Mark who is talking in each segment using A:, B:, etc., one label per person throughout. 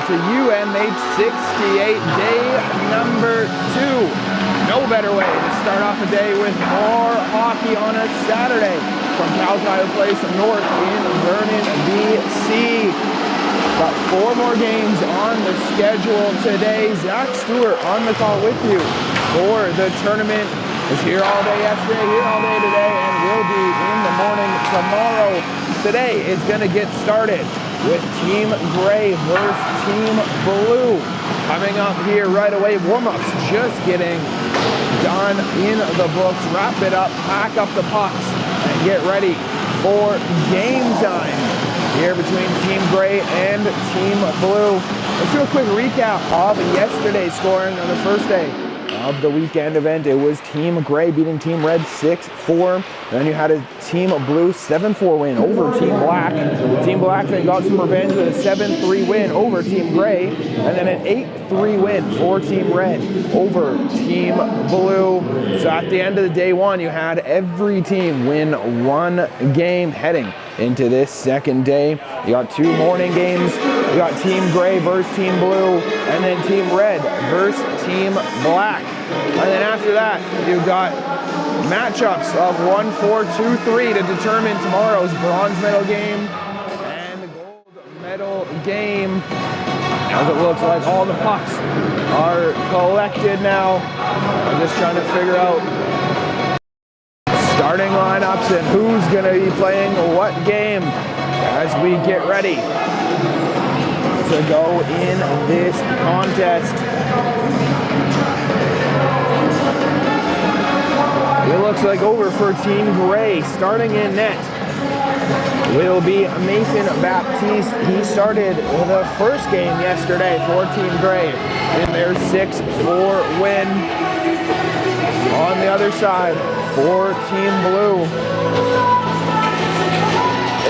A: to UMH-68 day number 2. No better way to start off a day with more hockey on a Saturday from Calzheimer Place North in Vernon, BC. Got 4 more games on the schedule today. Zach Stewart on the call with you for the tournament. Was here all day yesterday, here all day today, and will be in the morning tomorrow. Today is going to get started with Team Gray versus Team Blue. Coming up here right away, warm-ups just getting done in the books. Wrap it up, pack up the pucks, and get ready for game time here between Team Gray and Team Blue. Let's do a quick recap of yesterday's scoring on the first day of the weekend event. It was Team Gray beating Team Red 6-4. Then you had a Team Blue 7-4 win over Team Black. Team Black then got some revenge with a 7-3 win over Team Gray, and then an 8-3 win for Team Red over Team Blue. So at the end of the day one, you had every team win 1 game heading into this second day. You got 2 morning games. You got Team Gray versus Team Blue, and then Team Red versus Team Black. And then after that, you got matchups of 1, 4, 2, 3 to determine tomorrow's bronze medal game and gold medal game. As it looks like all the pucks are collected now. I'm just trying to figure out starting lineups and who's going to be playing what game as we get ready to go in this contest. It looks like over for Team Gray. Starting in net will be Mason Baptiste. He started the first game yesterday for Team Gray in their 6-4 win. On the other side for Team Blue,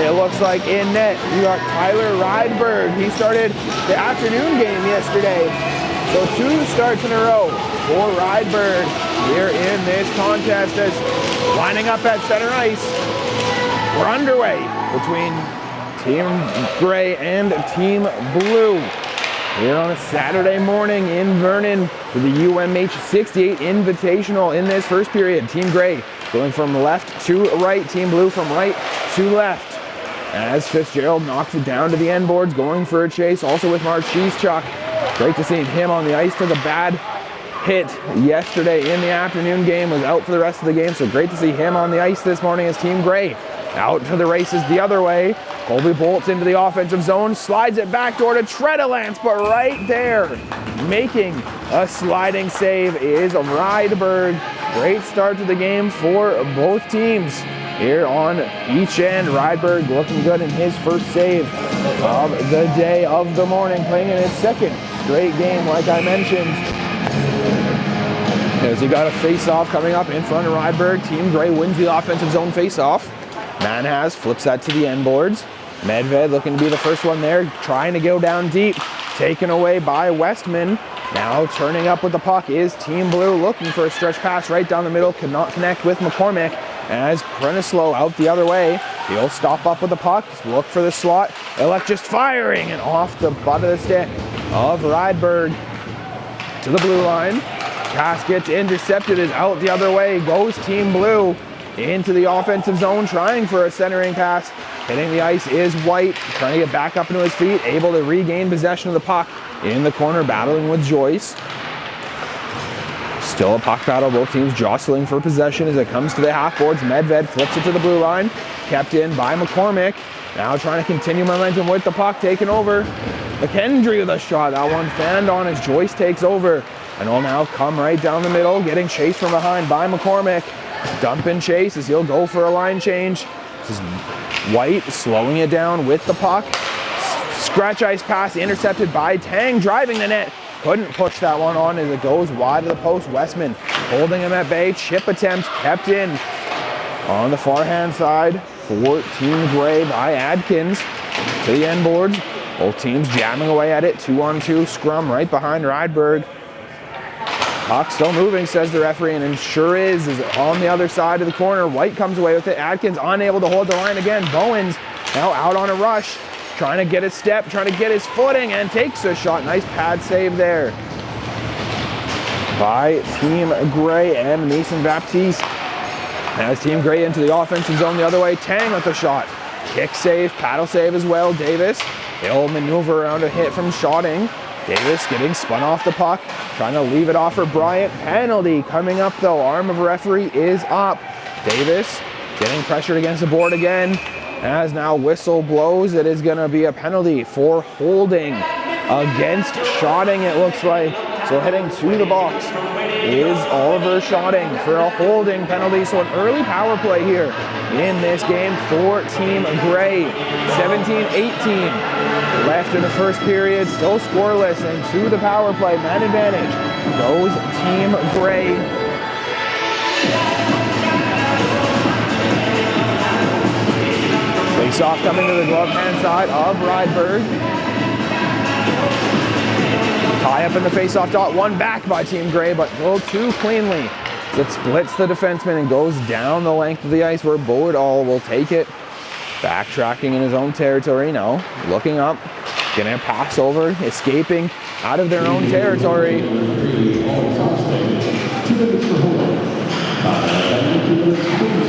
A: it looks like in net you got Tyler Rydberg. He started the afternoon game yesterday. So 2 starts in a row for Rydberg here in this contest as lining up at center ice. We're underway between Team Gray and Team Blue here on a Saturday morning in Vernon for the UMH-68 Invitational in this first period. Team Gray going from left to right, Team Blue from right to left. As Fitzgerald knocks it down to the end boards, going for a chase, also with Mark Cheesechuck. Great to see him on the ice. Took a bad hit yesterday in the afternoon game, was out for the rest of the game, so great to see him on the ice this morning as Team Gray out to the races the other way. Colby bolts into the offensive zone, slides it backdoor to Tredelance, but right there, making a sliding save is Rydberg. Great start to the game for both teams. Here on each end, Rydberg looking good in his first save of the day of the morning, playing in his second straight game, like I mentioned. As he got a face-off coming up in front of Rydberg. Team Gray wins the offensive zone face-off. Manhas flips that to the end boards. Medved looking to be the first one there, trying to go down deep. Taken away by Westman. Now turning up with the puck is Team Blue, looking for a stretch pass right down the middle. Could not connect with McCormick. As Prenislow out the other way, he'll stop up with the puck, look for the slot. Elect just firing and off the butt of the stick of Rydberg to the blue line. Pass gets intercepted, is out the other way, goes Team Blue into the offensive zone, trying for a centering pass. Hitting the ice is White, trying to get back up into his feet, able to regain possession of the puck in the corner, battling with Joyce. Still a puck battle, both teams jostling for possession as it comes to the half boards. Medved flips it to the blue line, kept in by McCormick. Now trying to continue momentum with the puck, taken over. McKendry with a shot, that one fanned on as Joyce takes over. And will now come right down the middle, getting chased from behind by McCormick. Dump and chase as he'll go for a line change. This is White slowing it down with the puck. Scratch ice pass intercepted by Tang, driving the net. Couldn't push that one on as it goes wide of the post. Westman holding him at bay. Chip attempt kept in on the far hand side for Team Gray by Adkins to the end boards. Both teams jamming away at it. 2-on-2 scrum right behind Rydberg. Puck still moving, says the referee, and sure is on the other side of the corner. White comes away with it. Adkins unable to hold the line again. Bowens now out on a rush. trying to get his step, trying to get his footing, and takes a shot. Nice pad save there by Team Gray and Mason Baptiste. As Team Gray into the offensive zone the other way, Tang with a shot. Kick save, paddle save as well. Davis, he'll maneuver around a hit from Shotting. Davis getting spun off the puck, trying to leave it off for Bryant. Penalty coming up though, arm of a referee is up. Davis getting pressured against the board again. As now whistle blows, it is gonna be a penalty for holding against Shotting, it looks like. So heading to the box is Oliver Shotting for a holding penalty. So an early power play here in this game for Team Gray. 17-18 left in the first period, still scoreless, and to the power play, man advantage goes Team Gray. Face off coming to the glove hand side of Rydberg. Tie up in the face-off dot, one back by Team Gray, but a little too cleanly. It splits the defenseman and goes down the length of the ice where Boydall will take it. Backtracking in his own territory now, looking up, getting a pass over, escaping out of their own territory.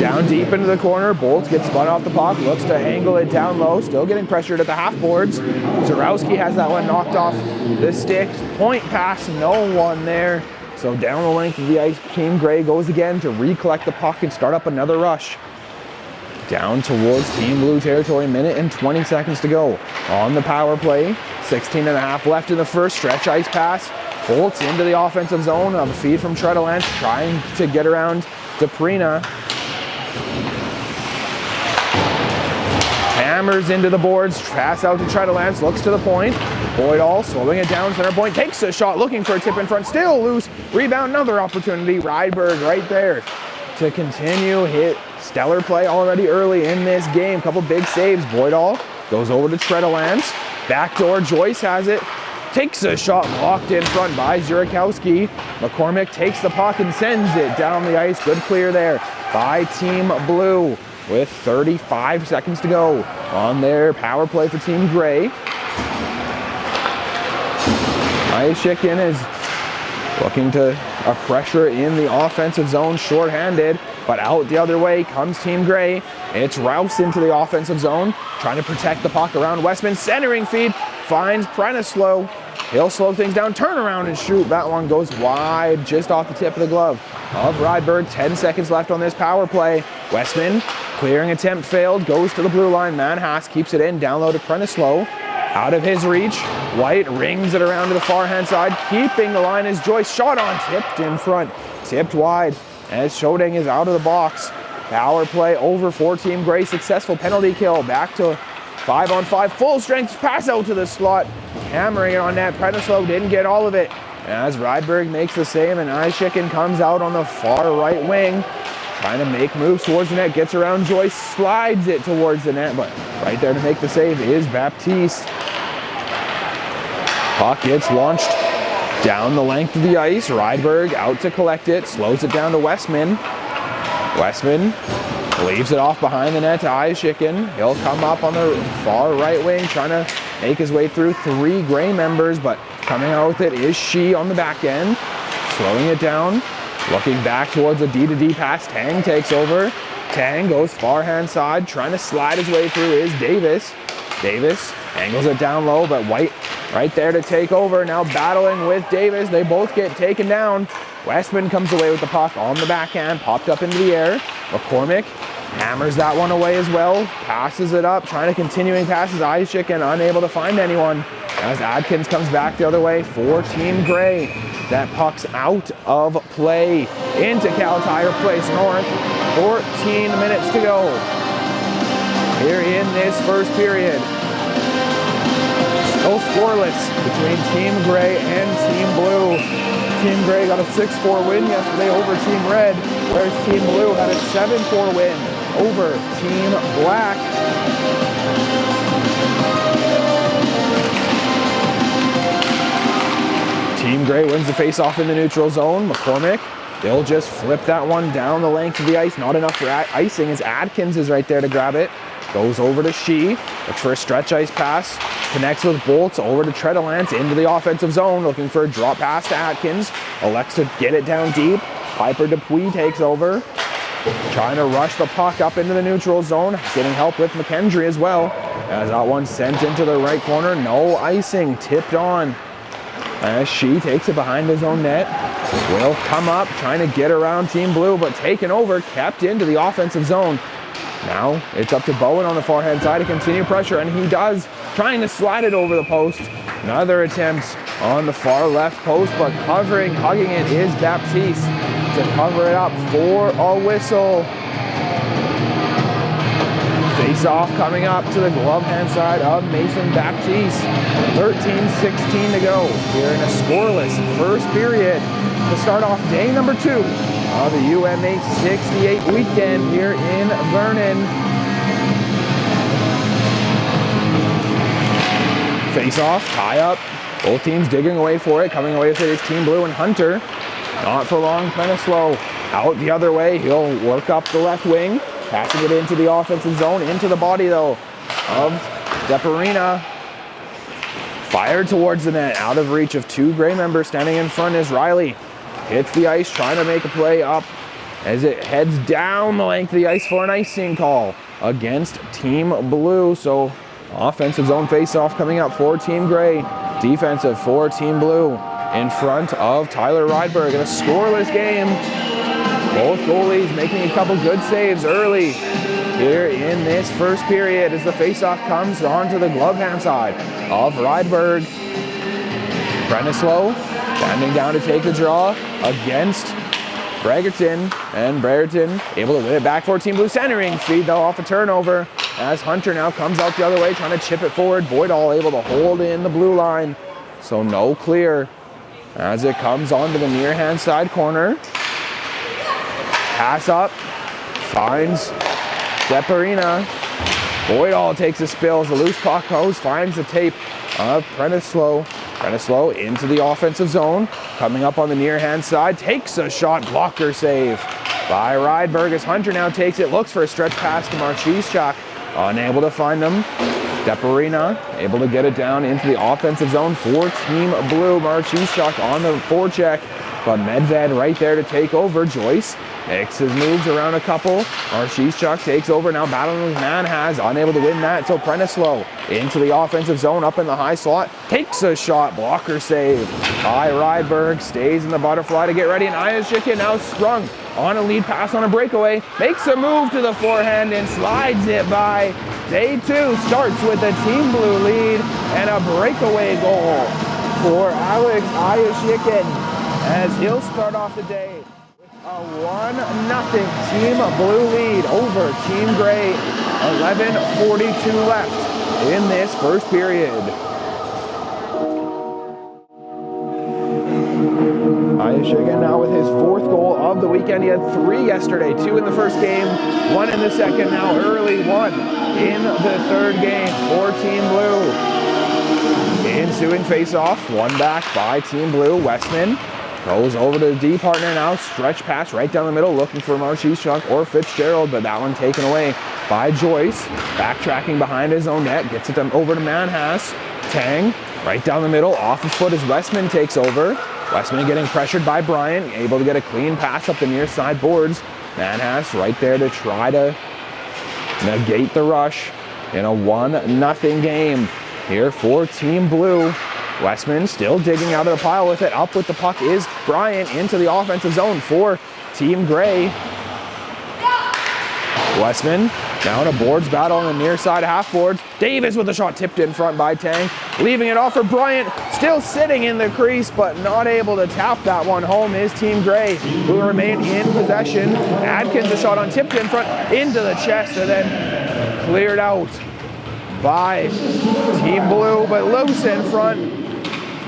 A: Down deep into the corner, Bolts gets spun off the puck, looks to angle it down low, still getting pressured at the half boards. Zarowski has that one knocked off the stick. Point pass, no one there. So down the length of the ice, Team Gray goes again to recollect the puck and start up another rush. Down towards Team Blue territory, minute and 20 seconds to go. On the power play, 16.5 left in the first, stretch ice pass. Bolts into the offensive zone on the feed from Tredelance, trying to get around Deprina. Hammers into the boards, pass out to Tredelance, looks to the point. Boydall slowing it down, center point, takes a shot, looking for a tip in front, still loose. Rebound, another opportunity. Rydberg right there to continue. Hit stellar play already early in this game. Couple big saves. Boydall goes over to Tredelance. Backdoor, Joyce has it. Takes a shot, blocked in front by Zurikowski. McCormick takes the puck and sends it down the ice. Good clear there by Team Blue with 35 seconds to go on their power play for Team Gray. Ayashikin is looking to a pressure in the offensive zone, shorthanded, but out the other way comes Team Gray. It's Rouse into the offensive zone, trying to protect the puck around Westman. Centering feed, finds Prenislow. He'll slow things down, turn around and shoot. That one goes wide, just off the tip of the glove of Rydberg. 10 seconds left on this power play. Westman, clearing attempt failed, goes to the blue line. Manhass keeps it in, down low to Prenislow. Out of his reach, White rings it around to the far hand side. Keeping the line is Joyce, shot on, tipped in front, tipped wide as Shoding is out of the box. Power play over for Team Gray, successful penalty kill. Back to 5-on-5, full strength pass out to the slot. Hammering it on net, Prenislow didn't get all of it. As Rydberg makes the save and Ayashikin comes out on the far right wing. Trying to make moves towards the net, gets around Joyce, slides it towards the net, but right there to make the save is Baptiste. Puck gets launched down the length of the ice. Rydberg out to collect it, slows it down to Westman. Westman leaves it off behind the net to Ayashikin. He'll come up on the far right wing, trying to make his way through three Gray members, but coming out with it is Shi on the back end. Slowing it down, looking back towards a D-to-D pass. Tang takes over. Tang goes far hand side, trying to slide his way through is Davis. Davis angles it down low, but White right there to take over. Now battling with Davis. They both get taken down. Westman comes away with the puck on the backhand, popped up into the air. McCormick hammers that one away as well. Passes it up, trying to continuing passes. Ayashikin unable to find anyone. As Adkins comes back the other way for Team Gray. That puck's out of play into Caltire Place North. 14 minutes to go here in this first period. Still scoreless between Team Gray and Team Blue. Team Gray got a 6-4 win yesterday over Team Red, whereas Team Blue had a 7-4 win over Team Black. Team Gray wins the face-off in the neutral zone. McCormick, they'll just flip that one down the length of the ice. Not enough for icing as Adkins is right there to grab it. goes over to Shee, looks for a stretch ice pass, connects with Bolts over to Tredelance into the offensive zone, looking for a drop pass to Atkins, elects to get it down deep. Piper Dupuis takes over, trying to rush the puck up into the neutral zone, getting help with McKendry as well. As that one sent into the right corner, no icing, tipped on. As Shee takes it behind his own net, will come up, trying to get around Team Blue, but taken over, kept into the offensive zone. Now it's up to Bowen on the far hand side to continue pressure, and he does, trying to slide it over the post. Another attempt on the far left post, but hugging it is Baptiste to cover it up for a whistle. Face-off coming up to the glove hand side of Mason Baptiste. 13:16 to go here in a scoreless first period to start off day number 2 of the UMH-68 weekend here in Vernon. Face-off, tie-up. Both teams digging away for it. Coming away with it is Team Blue and Hunter. Not for long, kind of slow. Out the other way, he'll work up the left wing. Passing it into the offensive zone, into the body though of Deparina. Fired towards the net, out of reach of 2 Gray members. Standing in front is Riley. Hits the ice, trying to make a play up as it heads down the length of the ice for an icing call against Team Blue. So offensive zone face-off coming up for Team Gray. Defensive for Team Blue in front of Tyler Rydberg in a scoreless game. Both goalies making a couple good saves early here in this first period as the faceoff comes onto the glove hand side of Rydberg. Brennislow standing down to take the draw against Bregerton, and Bregerton able to win it back for Team Blue. Centering feed though off a turnover as Hunter now comes out the other way trying to chip it forward. Boydall able to hold in the blue line, so no clear as it comes onto the near hand side corner. Pass up, finds Deparina. Boydall takes a spill as the loose puck goes, finds the tape of Brennislow. Brennislow into the offensive zone, coming up on the near hand side, takes a shot, blocker save by Rydberg as Hunter now takes it, looks for a stretch pass to Marchischuk, unable to find them. Deparina able to get it down into the offensive zone for Team Blue. Marchischuk on the forecheck, but Medved right there to take over. Joyce makes his moves around a couple. Marchischuk takes over, now battling with Manhas, unable to win that. So Brennislow into the offensive zone, up in the high slot, takes a shot, blocker save by Rydberg, stays in the butterfly to get ready, and Ayashika now sprung on a lead pass on a breakaway, makes a move to the forehand and slides it by. Day 2 starts with a Team Blue lead and a breakaway goal for Alex Ayashika as he'll start off the day. A 1-0 Team Blue lead over Team Gray. 11:42 left in this first period. Ayashika now with his 4th goal of the weekend. He had 3 yesterday, 2 in the first game, 1 in the second, now early 1 in the third game for Team Blue. Ensuing face-off, won back by Team Blue. Westman goes over to the D partner now, stretch pass right down the middle, looking for Marchischuk or Fitzgerald, but that one taken away by Joyce. Backtracking behind his own net, gets it over to Manhas. Tang, right down the middle, off the foot as Westman takes over. Westman getting pressured by Bryant, able to get a clean pass up the near side boards. Manhas right there to try to negate the rush in a 1-0 game here for Team Blue. Westman still digging out of the pile with it. Up with the puck is Bryant into the offensive zone for Team Gray. Westman now in a boards battle on the near side half boards. Davis with a shot tipped in front by Tang. Leaving it off for Bryant. Still sitting in the crease but not able to tap that one home is Team Gray, who remain in possession. Adkins a shot on tipped in front into the chest and then cleared out by Team Blue, but loose in front.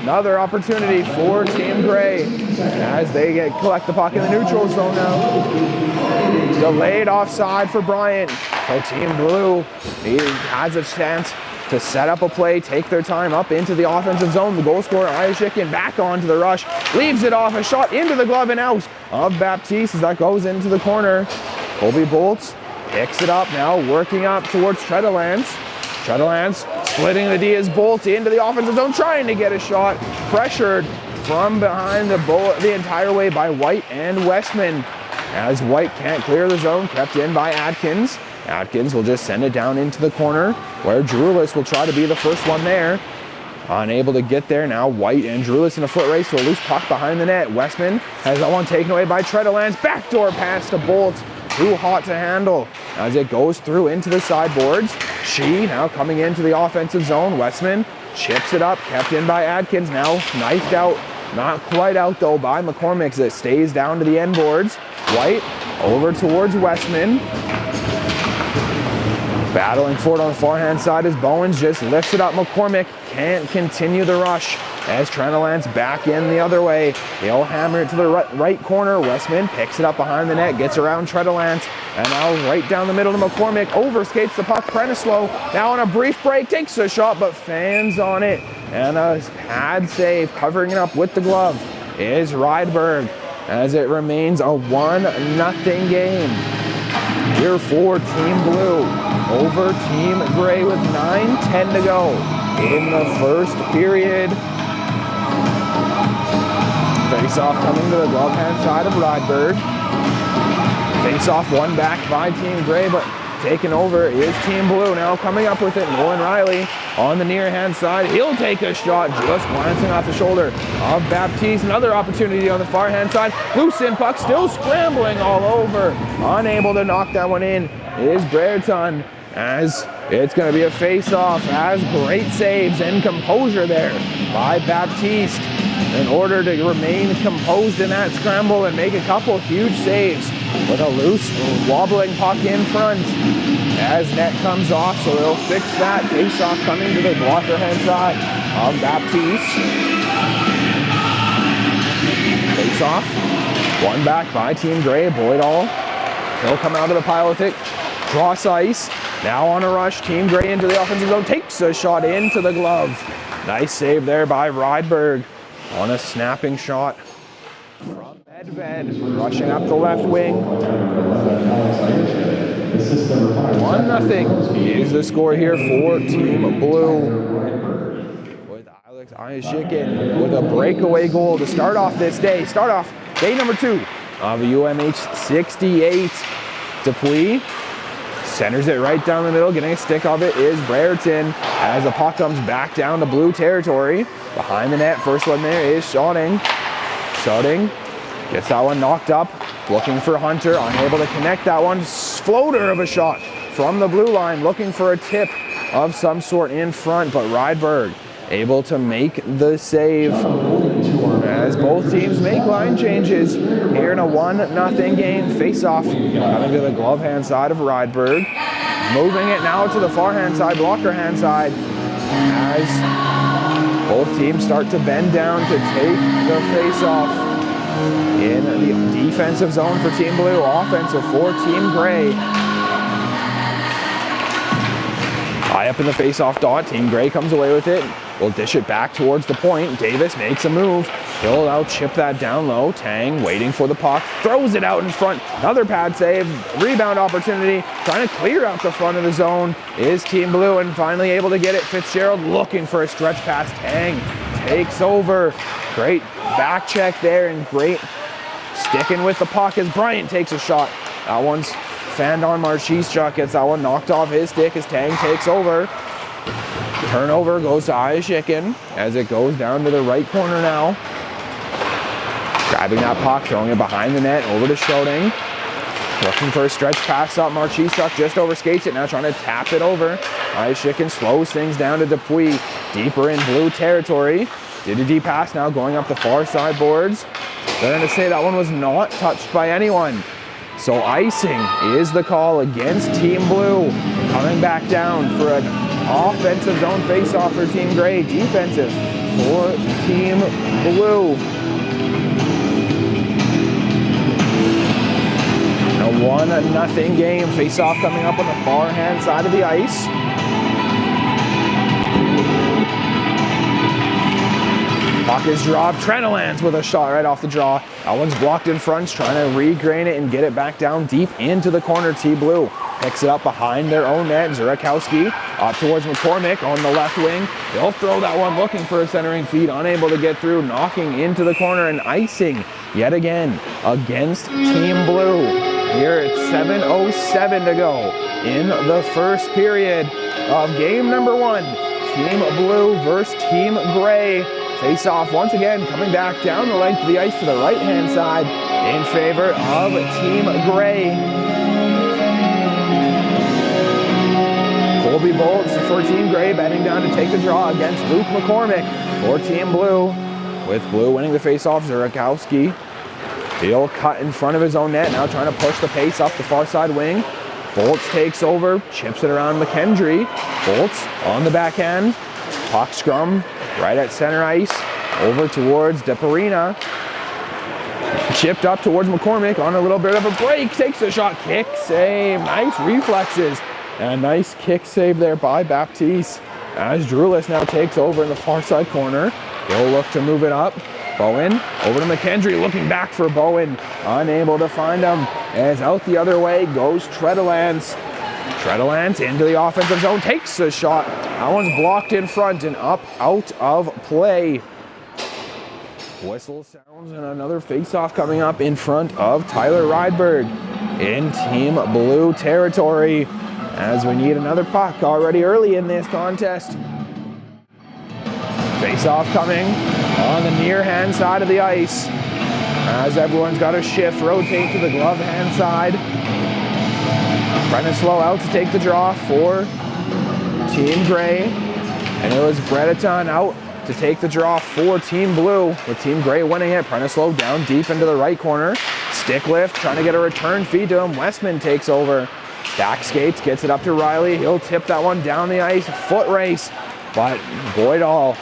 A: Another opportunity for Team Gray as they collect the puck in the neutral zone now. Delayed offside for Bryant. So Team Blue has a chance to set up a play, take their time up into the offensive zone. The goal scorer, Ayashika, back onto the rush. Leaves it off, a shot into the glove and out of Baptiste as that goes into the corner. Colby Bolts picks it up now, working up towards Treadalance. Treadalance splitting the D as Bolt into the offensive zone, trying to get a shot. Pressured from behind the entire way by White and Westman. As White can't clear the zone, kept in by Atkins. Atkins will just send it down into the corner where Drulis will try to be the first one there. Unable to get there now. White and Drulis in a foot race to a loose puck behind the net. Westman has that one taken away by Treadalance. Backdoor pass to Bolt. Too hot to handle as it goes through into the sideboards. She now coming into the offensive zone. Westman chips it up, kept in by Atkins. Now knifed out. Not quite out though by McCormick as it stays down to the end boards. White over towards Westman. Battling for it on the forehand side as Bowens just lifts it up. McCormick can't continue the rush as Treadalance back in the other way. He'll hammer it to the right corner. Westman picks it up behind the net, gets around Treadalance, and now right down the middle to McCormick. Overskates the puck. Prenislow now on a brief break, takes a shot but fans on it. And a pad save, covering it up with the glove, is Rydberg as it remains a 1-0 game here for Team Blue over Team Gray with 9:10 to go in the first period. Face-off coming to the glove hand side of Rydberg. Face-off won back by Team Gray, but taken over is Team Blue. Now coming up with it, Nolan Riley on the near hand side. He'll take a shot, just glancing off the shoulder of Baptiste. Another opportunity on the far hand side. Loose in puck, still scrambling all over. Unable to knock that one in is Brereton, as it's going to be a face-off. As great saves and composure there by Baptiste in order to remain composed in that scramble and make a couple huge saves with a loose, wobbling puck in front. As net comes off, so they'll fix that. Face-off coming to the blocker hand side of Baptiste. Face-off, one back by Team Gray. Boydall, he'll come out of the pile with it. Cross ice, now on a rush. Team Gray into the offensive zone, takes a shot into the glove. Nice save there by Rydberg on a snapping shot from Edved, rushing up the left wing. 1-0 is the score here for Team Blue, with Alex Ayashikin with a breakaway goal to start off this day. Start off day number 2 of the UMH-68. Dupuis centers it right down the middle. Getting a stick of it is Brereton as the puck comes back down to Blue territory. Behind the net, first one there is Schotting. Schotting gets that one knocked up. Looking for Hunter, unable to connect that one. Floater of a shot from the blue line, looking for a tip of some sort in front, but Rydberg able to make the save as both teams make line changes here in a 1-0 game. Face-off coming to the glove hand side of Rydberg. Moving it now to the far hand side, blocker hand side, as both teams start to bend down to take the face-off. In the defensive zone for Team Blue, offensive for Team Gray. High up in the face-off dot, Team Gray comes away with it. Will dish it back towards the point. Davis makes a move. He'll now chip that down low. Tang waiting for the puck, throws it out in front. Another pad save, rebound opportunity. Trying to clear out the front of the zone is Team Blue, and finally able to get it. Fitzgerald looking for a stretch pass. Tang takes over. Great back check there, and great sticking with the puck as Bryant takes a shot. That one's fanned on Marchishchuk, gets that one knocked off his stick as Tang takes over. Turnover goes to Ayashikin as it goes down to the right corner now. Grabbing that puck, throwing it behind the net, over to Schotting. Looking for a stretch pass up, Marchishchuk just overskates it, now trying to tap it over. Ayashikin slows things down to Dupuis, deeper in Blue territory. Did a deep pass now going up the far side boards. They're going to say that one was not touched by anyone. So icing is the call against Team Blue. Coming back down for an offensive zone face-off for Team Gray. Defensive for Team Blue. A 1-0 game. Face-off coming up on the far hand side of the ice. Puck is dropped. Treadalance with a shot right off the draw. That one's blocked in front, trying to regrain it and get it back down deep into the corner. Team Blue picks it up behind their own net. Zurakowski up towards McCormick on the left wing. They'll throw that one looking for a centering feed, unable to get through, knocking into the corner and icing yet again against Team Blue. Here it's 7:07 to go in the first period of game number 1. Team Blue versus Team Gray. Face off once again, coming back down the length of the ice to the right-hand side in favor of Team Gray. Colby Bolts for Team Gray, bending down to take the draw against Luke McCormick for Team Blue. With Blue winning the face-off, Zurakowski. He'll cut in front of his own net, now trying to push the pace up the far side wing. Bolts takes over, chips it around McKendry. Bolts on the backhand. Puck scrum right at center ice, over towards DeParina. Chipped up towards McCormick on a little bit of a break, takes the shot, kick save, nice reflexes. And a nice kick save there by Baptiste. As Drulis now takes over in the far side corner. He'll look to move it up. Bowen over to McKendry, looking back for Bowen. Unable to find him. As out the other way goes Tredelance. Tredelance into the offensive zone, takes a shot. That one's blocked in front and up out of play. Whistle sounds and another face-off coming up in front of Tyler Rydberg in Team Blue territory. As we need another puck already early in this contest. Face-off coming on the near hand side of the ice. As everyone's got to shift, rotate to the glove hand side. Trying to slow out to take the draw for Team Gray. And it was Bredeton out to take the draw for Team Blue, with Team Gray winning it. Trying to slow down deep into the right corner. Stick lift, trying to get a return feed to him. Westman takes over. Back skates, gets it up to Riley. He'll tip that one down the ice. Foot race, but Boydall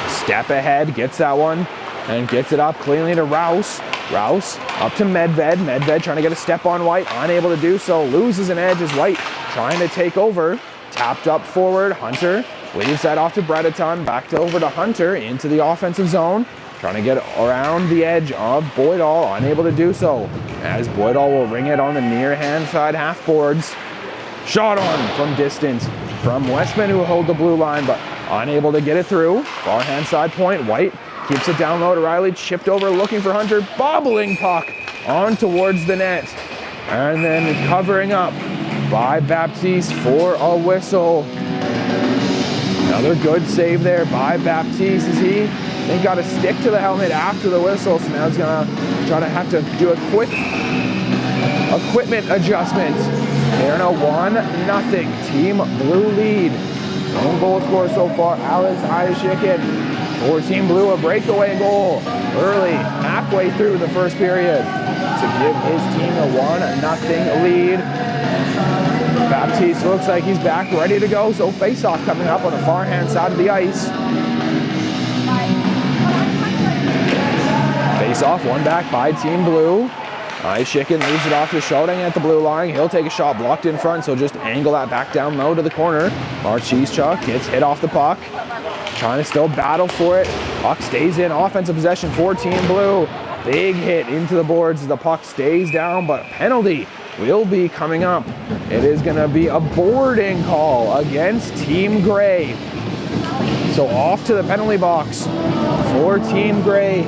A: step ahead, gets that one, and gets it up cleanly to Rouse. Rouse up to Medved. Medved trying to get a step on White, unable to do so. Loses an edge as White trying to take over. Tapped up forward, Hunter leaves that off to Bredeton. Back over to Hunter into the offensive zone. Trying to get around the edge of Boydall, unable to do so. As Boydall will ring it on the near hand side half boards. Shot on from distance from Westman, who hold the blue line, but unable to get it through. Far hand side point, White keeps it down low to Riley, chipped over looking for Hunter, bobbling puck on towards the net. And then covering up by Baptiste for a whistle. Another good save there by Baptiste as they got to stick to the helmet after the whistle, so now he's going to try to have to do a quick equipment adjustment. They're in a 1-0 Team Blue lead. Own goal scorer so far, Alex Ayashikin. For Team Blue, a breakaway goal early, halfway through the first period to give his team a 1-0 lead. Baptiste looks like he's back, ready to go, so face-off coming up on the far-hand side of the ice. Face-off, one back by Team Blue. Ayashikin leaves it off to Shouting at the blue line. He'll take a shot blocked in front, so just angle that back down low to the corner. Marchischuk gets hit off the puck. Trying to still battle for it. Puck stays in, offensive possession for Team Blue. Big hit into the boards as the puck stays down, but penalty will be coming up. It is going to be a boarding call against Team Gray. So off to the penalty box for Team Gray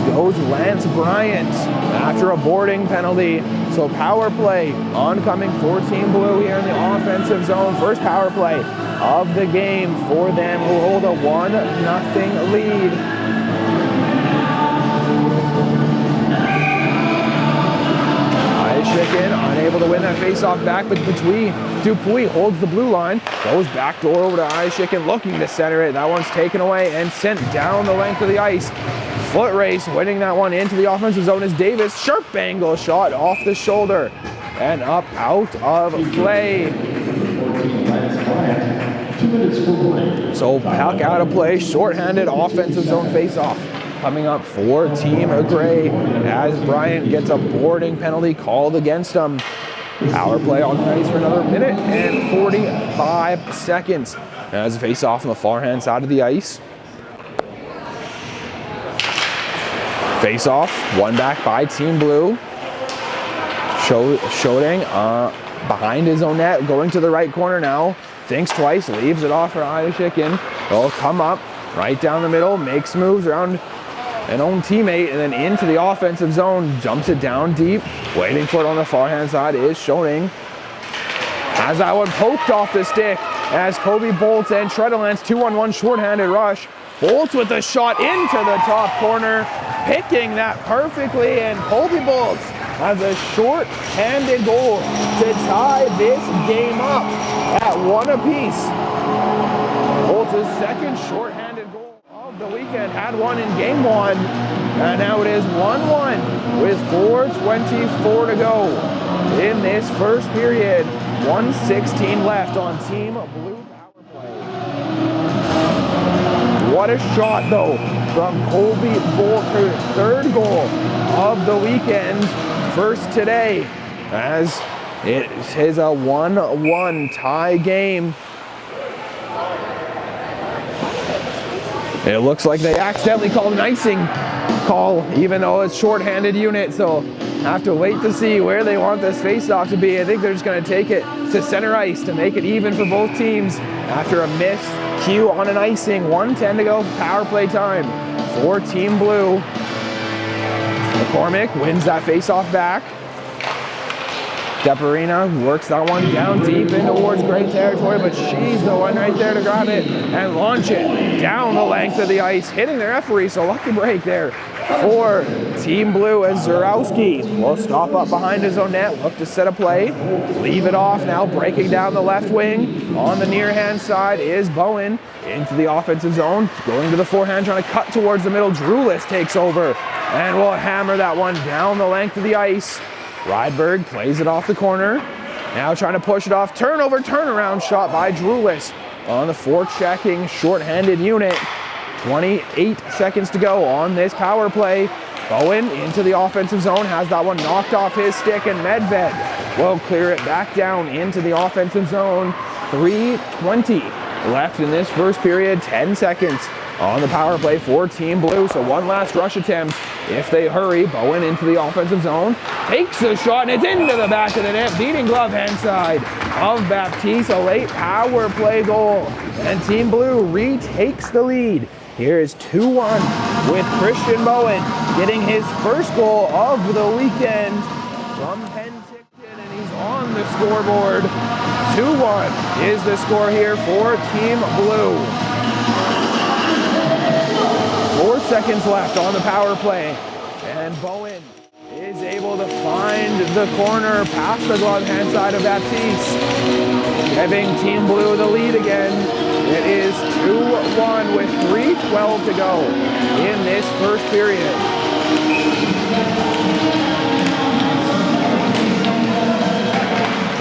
A: goes Lance Bryant after a boarding penalty. So power play oncoming for Team Blue here in the offensive zone. First power play of the game for them, who hold a 1-0 lead. Ayashikin unable to win that face-off back, but Dupuis holds the blue line, goes back door over to Ayashikin, looking to center it. That one's taken away and sent down the length of the ice. Foot race, winning that one into the offensive zone is Davis. Sharp angle shot off the shoulder and up out of play. So puck out of play, shorthanded offensive zone face-off coming up for Team Gray as Bryant gets a boarding penalty called against him. Power play on the ice for another minute and 45 seconds as a face-off on the far hand side of the ice. Face-off, one back by Team Blue. Shouting behind his own net, going to the right corner now. Thinks twice, leaves it off for Ayashikin. Will come up right down the middle, makes moves around an own teammate, and then into the offensive zone, jumps it down deep. Waiting for it on the far hand side is Schoening. Has that one poked off the stick as Kobe Bolts and Tredelands 2-on-1 shorthanded rush. Bolts with a shot into the top corner, picking that perfectly, and Kobe Bolts has a short-handed goal to tie this game up at 1 apiece. Bolts' second short-handed goal of the weekend, had one in game 1, and now it is 1-1 with 4:24 to go in this first period. 1:16 left on Team Blue power play. What a shot though from Kobe Bolt, her third goal of the weekend, first today, as it is a 1-1 tie game. It looks like they accidentally called an icing call, even though it's short-handed unit, so have to wait to see where they want this face-off to be. I think they're just going to take it to center ice to make it even for both teams after a missed cue on an icing. 1:10 to go, power play time for Team Blue. McCormick wins that face-off back. Deparina works that one down deep in towards great territory, but she's the one right there to grab it and launch it down the length of the ice, hitting their referee, so lucky break there for Team Blue as Zurowski will stop up behind his own net, look to set a play, leave it off now, breaking down the left wing. On the near hand side is Bowen into the offensive zone, going to the forehand, trying to cut towards the middle. Drulis takes over and will hammer that one down the length of the ice. Rydberg plays it off the corner, now trying to push it off. Turnaround shot by Drulis on the forechecking short-handed unit. 28 seconds to go on this power play. Bowen into the offensive zone, has that one knocked off his stick, and Medved will clear it back down into the offensive zone. 3:20 left in this first period, 10 seconds on the power play for Team Blue, so one last rush attempt if they hurry. Bowen into the offensive zone, takes the shot, and it's into the back of the net, beating glove hand side of Baptiste. A late power play goal, and Team Blue retakes the lead. Here is 2-1 with Christian Bowen getting his first goal of the weekend from Penticton, and he's on the scoreboard. 2-1 is the score here for Team Blue. 4 seconds left on the power play, and Bowen is able to find the corner past the glove hand side of Baptiste, giving Team Blue the lead again. It is 2-1 with 3:12 to go in this first period.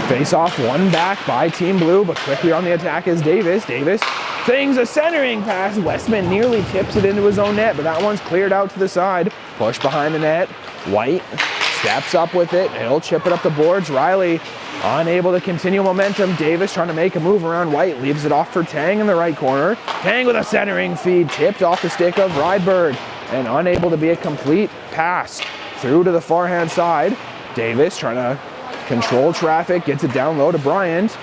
A: Face off, one back by Team Blue, but quickly on the attack is Davis. Davis things a centering pass. Westman nearly tips it into his own net, but that one's cleared out to the side. Push behind the net. White steps up with it. He'll chip it up the boards. Riley unable to continue momentum. Davis trying to make a move around White. Leaves it off for Tang in the right corner. Tang with a centering feed. Tipped off the stick of Rydberg and unable to be a complete pass through to the far hand side. Davis trying to control traffic. Gets it down low to Bryant.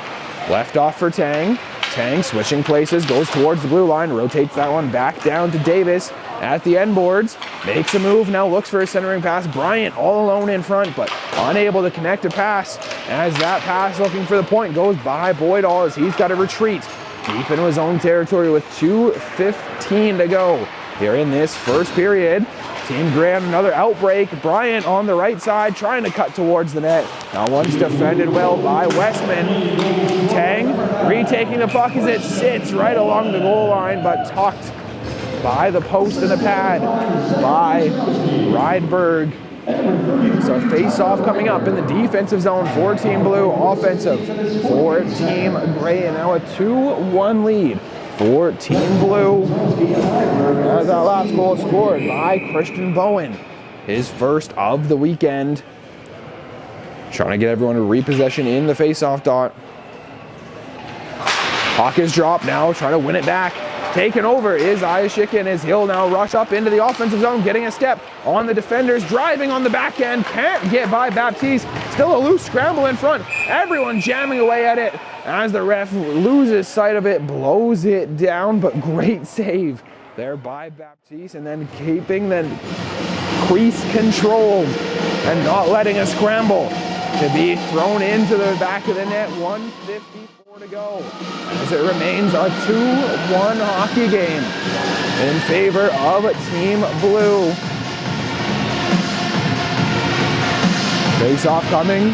A: Left off for Tang. Tang switching places, goes towards the blue line, rotates that one back down to Davis at the end boards, makes a move, now looks for a centering pass. Bryant all alone in front, but unable to connect a pass, as that pass looking for the point goes by Boydall, as he's got to retreat deep into his own territory with 2:15 to go here in this first period. Team Graham, another outbreak. Bryant on the right side, trying to cut towards the net. Now one's defended well by Westman. Tang retaking the puck as it sits right along the goal line, but tucked by the post and the pad by Rydberg. So face-off coming up in the defensive zone for Team Blue, offensive for Team Gray, and now a 2-1 lead for Team Blue. As our last goal scored by Christian Bowen, his first of the weekend. Trying to get everyone to repossession in the face-off dot. Puck is dropped now, trying to win it back. Taken over is Ayashikin as he'll now rush up into the offensive zone, getting a step on the defenders, driving on the back end, can't get by Baptiste, Still a loose scramble in front. Everyone jamming away at it as the ref loses sight of it, blows it down, but great save there by Baptiste, and then keeping the crease controlled and not letting a scramble to be thrown into the back of the net. 1:54 to go as it remains a 2-1 hockey game in favor of Team Blue. Face-off coming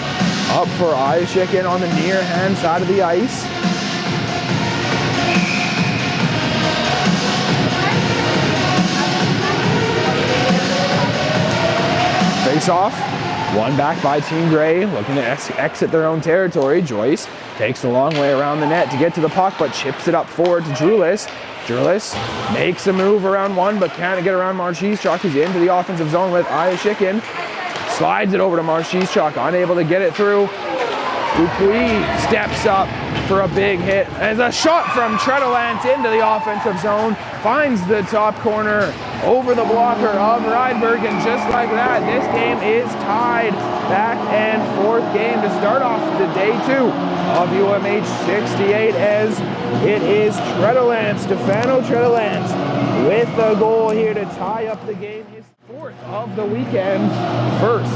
A: up for Ayashikin on the near hand side of the ice. Face-off, won back by Team Gray, looking to exit their own territory. Joyce takes the long way around the net to get to the puck, but chips it up forward to Drulis. Drulis makes a move around one, but can't get around Marchizchuk, who's into the offensive zone with Ayashikin. Slides it over to Marchizchuk, unable to get it through. Dupuis steps up for a big hit as a shot from Tredelance into the offensive zone, finds the top corner over the blocker of Rydberg, and just like that, this game is tied. Back and forth game to start off the day 2 of UMH-68 as it is Stefano Tredelance with the goal here to tie up the game. His 4th of the weekend, 1st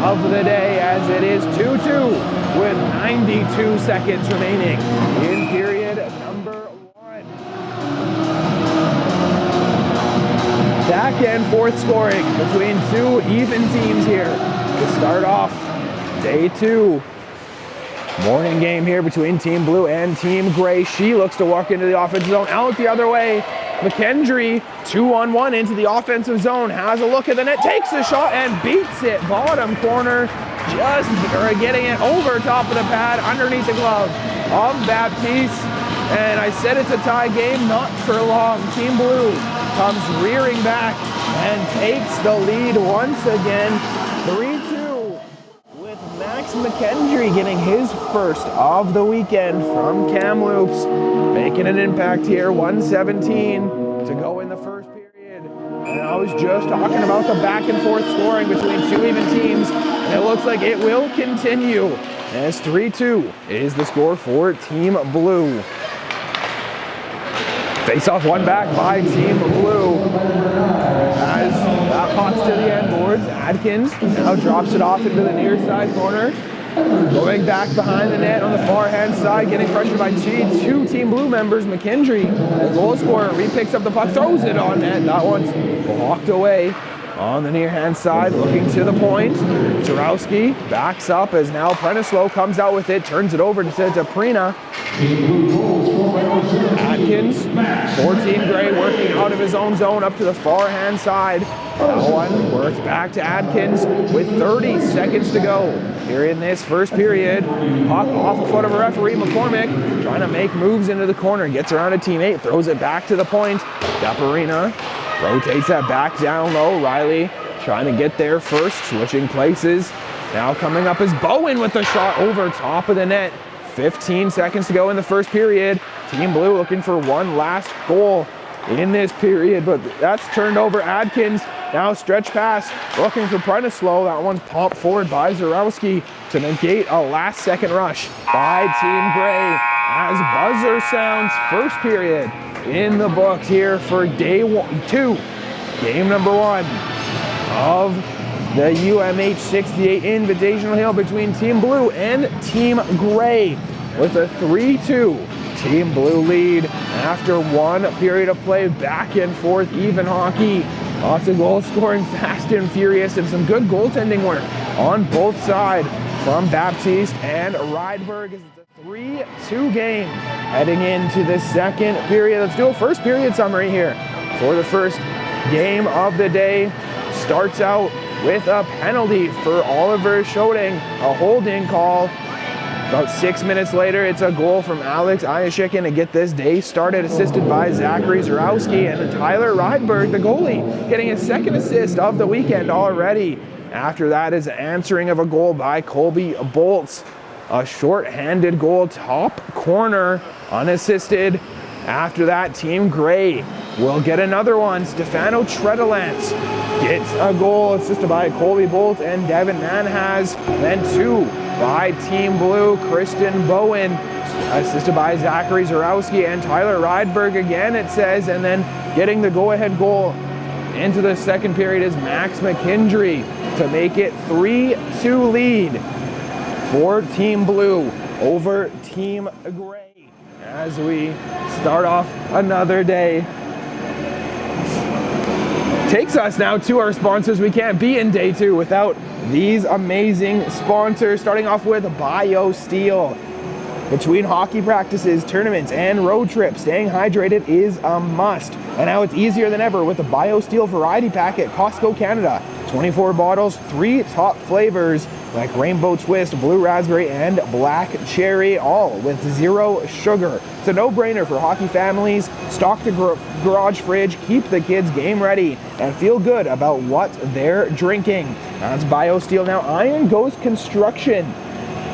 A: of the day, as it is 2-2 with 92 seconds remaining in period number 1. Back and forth scoring between two even teams here to start off day 2. Morning game here between Team Blue and Team Gray. She looks to walk into the offensive zone, out the other way. McKendry 2-on-1 into the offensive zone, has a look at the net, takes the shot and beats it. Bottom corner, just getting it over top of the pad, underneath the glove of Baptiste. And I said it's a tie game, not for long. Team Blue comes rearing back and takes the lead once again, 3-2, with Max McKendry getting his first of the weekend from Kamloops, making an impact here. 1:17 to go in the first period. And I was just talking about the back and forth scoring between two even teams, and it looks like it will continue as 3-2 is the score for Team Blue. Face-off won back by Team Blue as that pops to the end boards. Adkins now drops it off into the near side corner. Going back behind the net on the far hand side, getting pressured by two Team Blue members. McKendry, the goal scorer, re-picks up the puck, throws it on net. That one's blocked away on the near hand side, looking to the point. Zarowski backs up as now Prenislow comes out with it, turns it over to Prina. Atkins, 14 Gray, working out of his own zone up to the far hand side. That one works back to Atkins with 30 seconds to go here in this first period. Puck off the foot of a referee. McCormick trying to make moves into the corner, gets around a teammate, throws it back to the point. Daparina rotates that back down low. Riley trying to get there first, switching places. Now coming up is Bowen with the shot over top of the net. 15 seconds to go in the first period. Team Blue looking for one last goal in this period, but that's turned over. Adkins now stretch pass, looking for Prenislow. That one's popped forward by Zarowski to negate a last second rush by Team Gray as buzzer sounds. First period in the books here for day 2, game number 1 of the UMH-68 Invitational Hill between Team Blue and Team Gray, with a 3-2 Team Blue lead after one period of play. Back and forth, even hockey. Lots of goal scoring, fast and furious, and some good goaltending work on both sides from Baptiste and Rydberg. It's a 3-2 game heading into the second period. Let's do a first period summary here for the first game of the day. Starts out with a penalty for Oliver Schoding, a holding call. About 6 minutes later, it's a goal from Alex Ayashikin to get this day started, assisted by Zachary Zarowski, and Tyler Rydberg, the goalie, getting his second assist of the weekend already. After that is an answering of a goal by Colby Bolts. A short-handed goal, top corner, unassisted. After that, Team Gray will get another one. Stefano Tredelance gets a goal, assisted by Colby Bolt and Devin Manhas. Then 2 by Team Blue, Kristen Bowen, assisted by Zachary Zarowski and Tyler Rydberg again, it says. And then getting the go-ahead goal into the second period is Max McKendry to make it 3-2 lead for Team Blue over Team Gray as we start off another day. Takes us now to our sponsors. We can't be in day 2 without these amazing sponsors, starting off with BioSteel. Between hockey practices, tournaments, and road trips, staying hydrated is a must. And now it's easier than ever with the BioSteel Variety Pack at Costco Canada. 24 bottles, 3 top flavors like Rainbow Twist, Blue Raspberry, and Black Cherry, all with 0 sugar. It's a no-brainer for hockey families. Stock the garage fridge, keep the kids game ready, and feel good about what they're drinking. That's BioSteel. Now, Iron Ghost Construction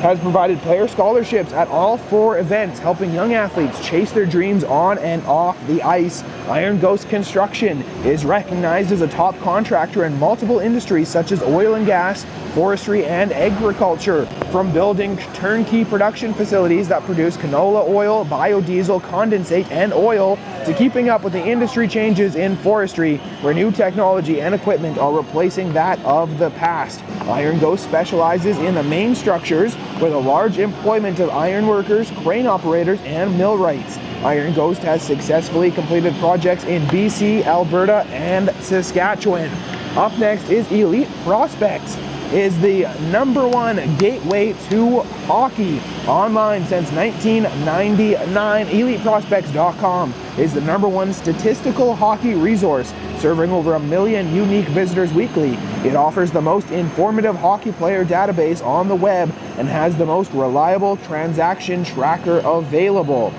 A: has provided player scholarships at all 4 events, helping young athletes chase their dreams on and off the ice. Iron Ghost Construction is recognized as a top contractor in multiple industries such as oil and gas, forestry, and agriculture. From building turnkey production facilities that produce canola oil, biodiesel, condensate, and oil, to keeping up with the industry changes in forestry, where new technology and equipment are replacing that of the past. Iron Ghost specializes in the main structures with a large employment of iron workers, crane operators, and millwrights. Iron Ghost has successfully completed projects in BC, Alberta, and Saskatchewan. Up next is Elite Prospects. Is the #1 gateway to hockey online since 1999. EliteProspects.com is the #1 statistical hockey resource, serving over 1 million unique visitors weekly. It offers the most informative hockey player database on the web and has the most reliable transaction tracker available.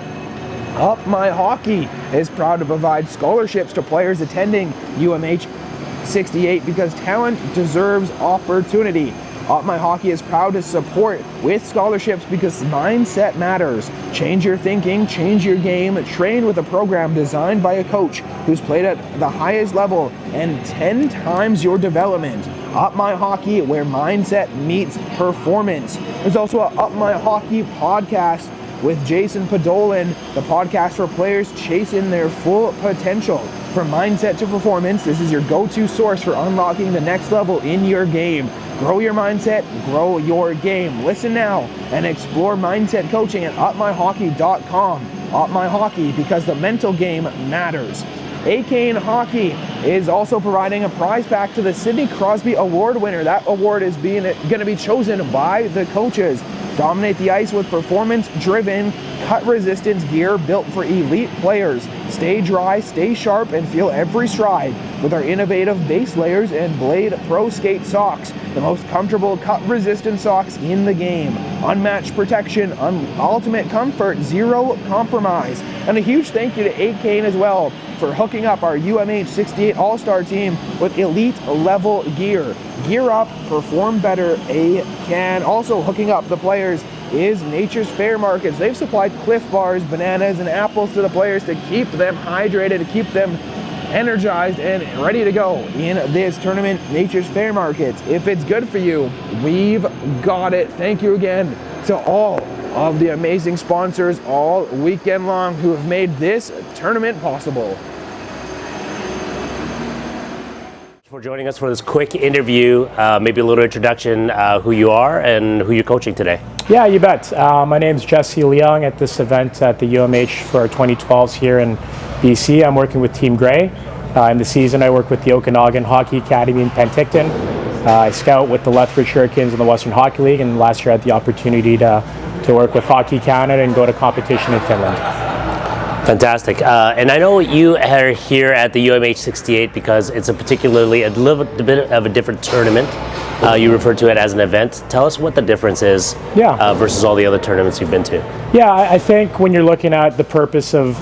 A: Up My Hockey is proud to provide scholarships to players attending UMH-68 because talent deserves opportunity. Up My Hockey is proud to support with scholarships because mindset matters. Change your thinking, change your game, train with a program designed by a coach who's played at the highest level and 10 times your development. Up My Hockey, where mindset meets performance. There's also a Up My Hockey podcast with Jason Podolin, the podcast for players chasing their full potential. From mindset to performance, this is your go-to source for unlocking the next level in your game. Grow your mindset, grow your game. Listen now and explore mindset coaching at upmyhockey.com. Up My Hockey, because the mental game matters. A-Cane Hockey is also providing a prize pack to the Sidney Crosby Award winner. That award is going to be chosen by the coaches. Dominate the ice with performance-driven, cut-resistance gear built for elite players. Stay dry, stay sharp, and feel every stride with our innovative base layers and Blade Pro Skate socks, the most comfortable cut-resistant socks in the game. Unmatched protection, ultimate comfort, zero compromise. And a huge thank you to A-Cane as well for hooking up our UMH-68 All-Star team with elite-level gear. Gear up, perform better, A-Cane. Also hooking up the players is Nature's Fair Markets. They've supplied Cliff Bars, bananas, and apples to the players to keep them hydrated, to keep them energized and ready to go in this tournament. Nature's Fair Markets. If it's good for you, we've got it. Thank you again to all of the amazing sponsors all weekend long who have made this tournament possible.
B: For joining us for this quick interview, maybe a little introduction, who you are and who you're coaching today.
C: Yeah, you bet. My name's Jesse Leung at this event at the UMH for our 2012s here in BC. I'm working with Team Gray. In the season, I work with the Okanagan Hockey Academy in Penticton. I scout with the Lethbridge Hurricanes in the Western Hockey League, and last year I had the opportunity to work with Hockey Canada and go to competition in Finland.
B: Fantastic. And I know you are here at the UMH-68 because it's a little bit of a different tournament. You refer to it as an event. Tell us what the difference is versus all the other tournaments you've been to.
C: Yeah, I think when you're looking at the purpose of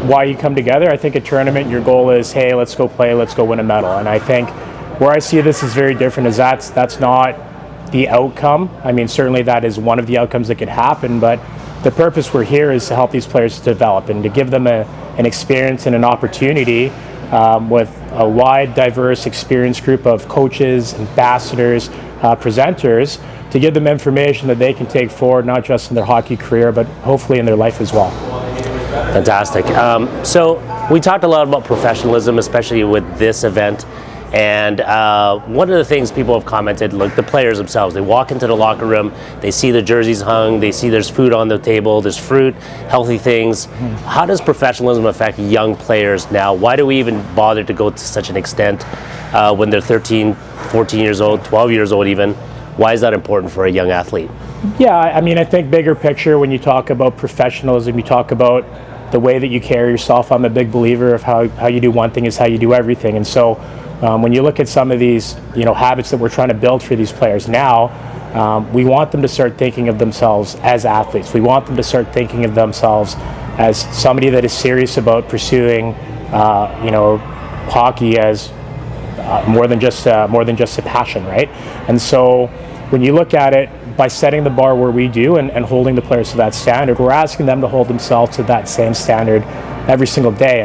C: why you come together, I think a tournament, your goal is, hey, let's go play, let's go win a medal. And I think where I see this is very different is that's not the outcome. I mean, certainly that is one of the outcomes that could happen, but the purpose we're here is to help these players develop and to give them an experience and an opportunity with a wide, diverse, experienced group of coaches, ambassadors, presenters, to give them information that they can take forward, not just in their hockey career, but hopefully in their life as well.
B: Fantastic. So we talked a lot about professionalism, especially with this event. And one of the things people have commented, look, the players themselves, they walk into the locker room, they see the jerseys hung, they see there's food on the table, there's fruit, healthy things. How does professionalism affect young players now? Why do we even bother to go to such an extent when they're 13, 14 years old, 12 years old even? Why is that important for a young athlete?
C: Yeah, I mean, I think bigger picture, when you talk about professionalism, you talk about the way that you carry yourself. I'm a big believer of how you do one thing is how you do everything. And so when you look at some of these, habits that we're trying to build for these players now, we want them to start thinking of themselves as athletes. We want them to start thinking of themselves as somebody that is serious about pursuing, hockey as more than just a passion, right? And so when you look at it, by setting the bar where we do and holding the players to that standard, we're asking them to hold themselves to that same standard every single day.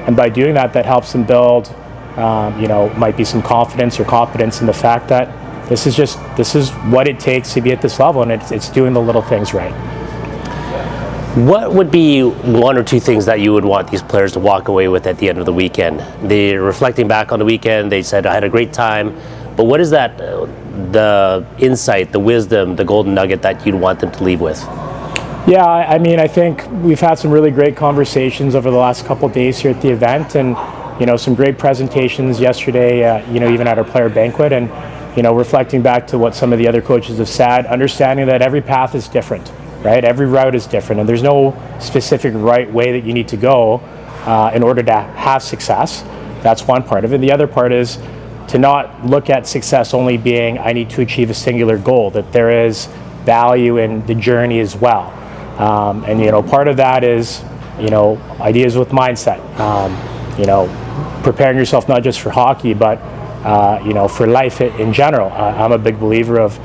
C: And by doing that, that helps them build, might be some confidence or competence in the fact that this is what it takes to be at this level, and it's doing the little things right.
B: What would be one or two things that you would want these players to walk away with at the end of the weekend? They're reflecting back on the weekend, they said, I had a great time, but what is that, the insight, the wisdom, the golden nugget that you'd want them to leave with?
C: Yeah, I mean, I think we've had some really great conversations over the last couple of days here at the event, and some great presentations yesterday, even at our player banquet, and reflecting back to what some of the other coaches have said, understanding that every path is different, right? Every route is different, and there's no specific right way that you need to go in order to have success. That's one part of it. The other part is to not look at success only being, I need to achieve a singular goal, that there is value in the journey as well. And part of that is, ideas with mindset, preparing yourself not just for hockey, but, for life in general. I'm a big believer of,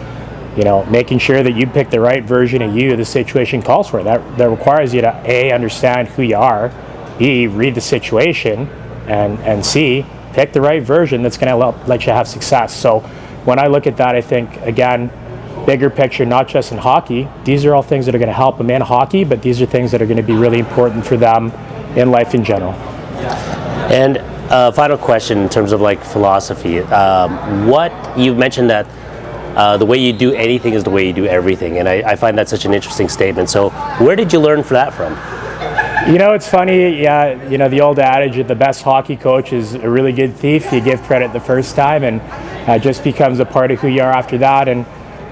C: making sure that you pick the right version of you the situation calls for. That requires you to A, understand who you are, B, read the situation, and C, pick the right version that's going to let you have success. So when I look at that, I think, again, bigger picture, not just in hockey, these are all things that are going to help them in hockey, but these are things that are going to be really important for them in life in general.
B: And final question in terms of philosophy. What you've mentioned that the way you do anything is the way you do everything, and I find that such an interesting statement. So where did you learn that from?
C: It's funny, the old adage that the best hockey coach is a really good thief. You give credit the first time, and it just becomes a part of who you are after that. And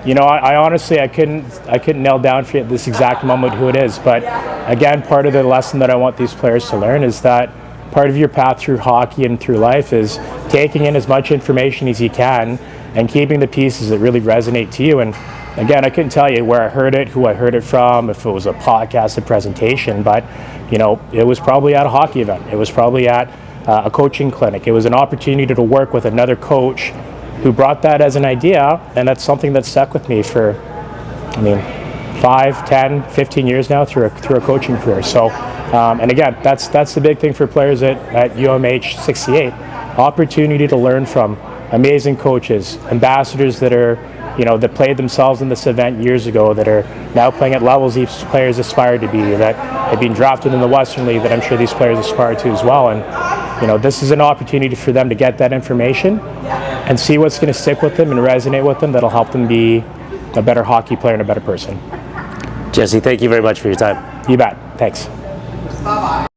C: I honestly, I couldn't nail down for you at this exact moment who it is. But again, part of the lesson that I want these players to learn is that part of your path through hockey and through life is taking in as much information as you can and keeping the pieces that really resonate to you. And again, I couldn't tell you where I heard it, who I heard it from, if it was a podcast, a presentation, but it was probably at a hockey event. It was probably at a coaching clinic. It was an opportunity to work with another coach who brought that as an idea, and that's something that stuck with me for, 5, 10, 15 years now through a coaching career. So, and again, that's the big thing for players at UMH-68, opportunity to learn from amazing coaches, ambassadors that are, that played themselves in this event years ago, that are now playing at levels these players aspire to be, that have been drafted in the Western League that I'm sure these players aspire to as well. And this is an opportunity for them to get that information and see what's going to stick with them and resonate with them that'll help them be a better hockey player and a better person.
B: Jesse, thank you very much for your time.
C: You bet. Thanks.
A: Bye-bye.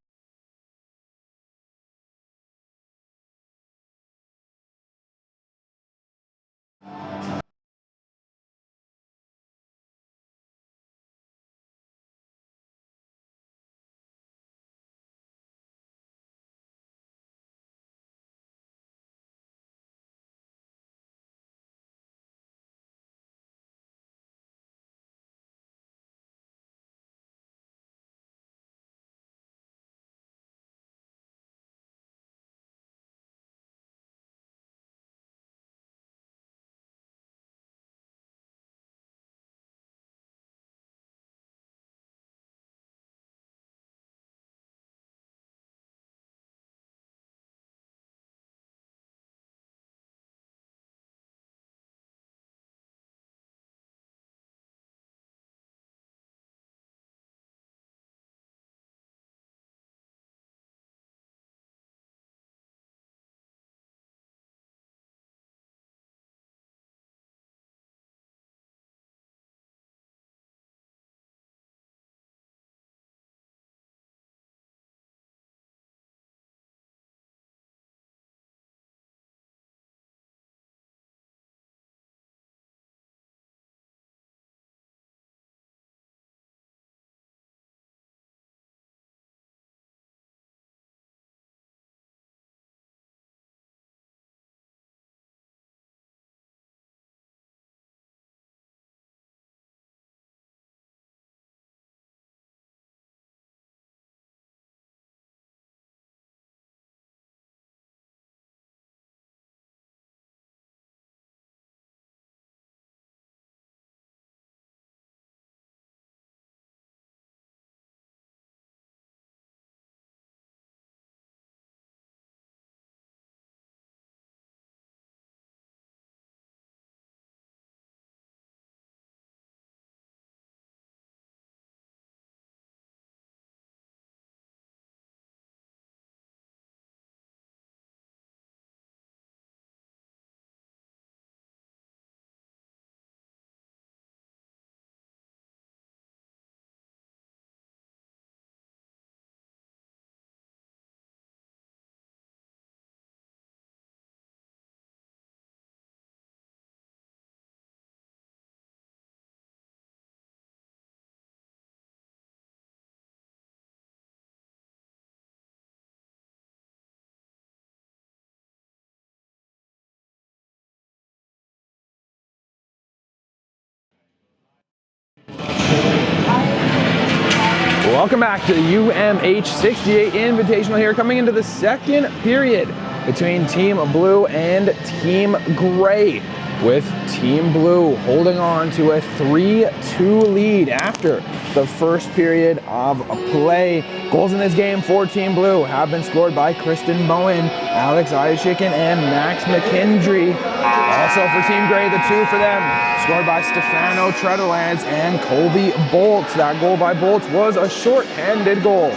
A: Welcome back to the UMH-68 Invitational here, coming into the second period between Team Blue and Team Gray, with Team Blue holding on to a 3-2 lead after the first period of play. Goals in this game for Team Blue have been scored by Kristen Bowen, Alex Ayashikin, and Max McKendry. Also for Team Gray, the two for them, scored by Stefano Treadlands and Colby Bolts. That goal by Bolts was a short-handed goal,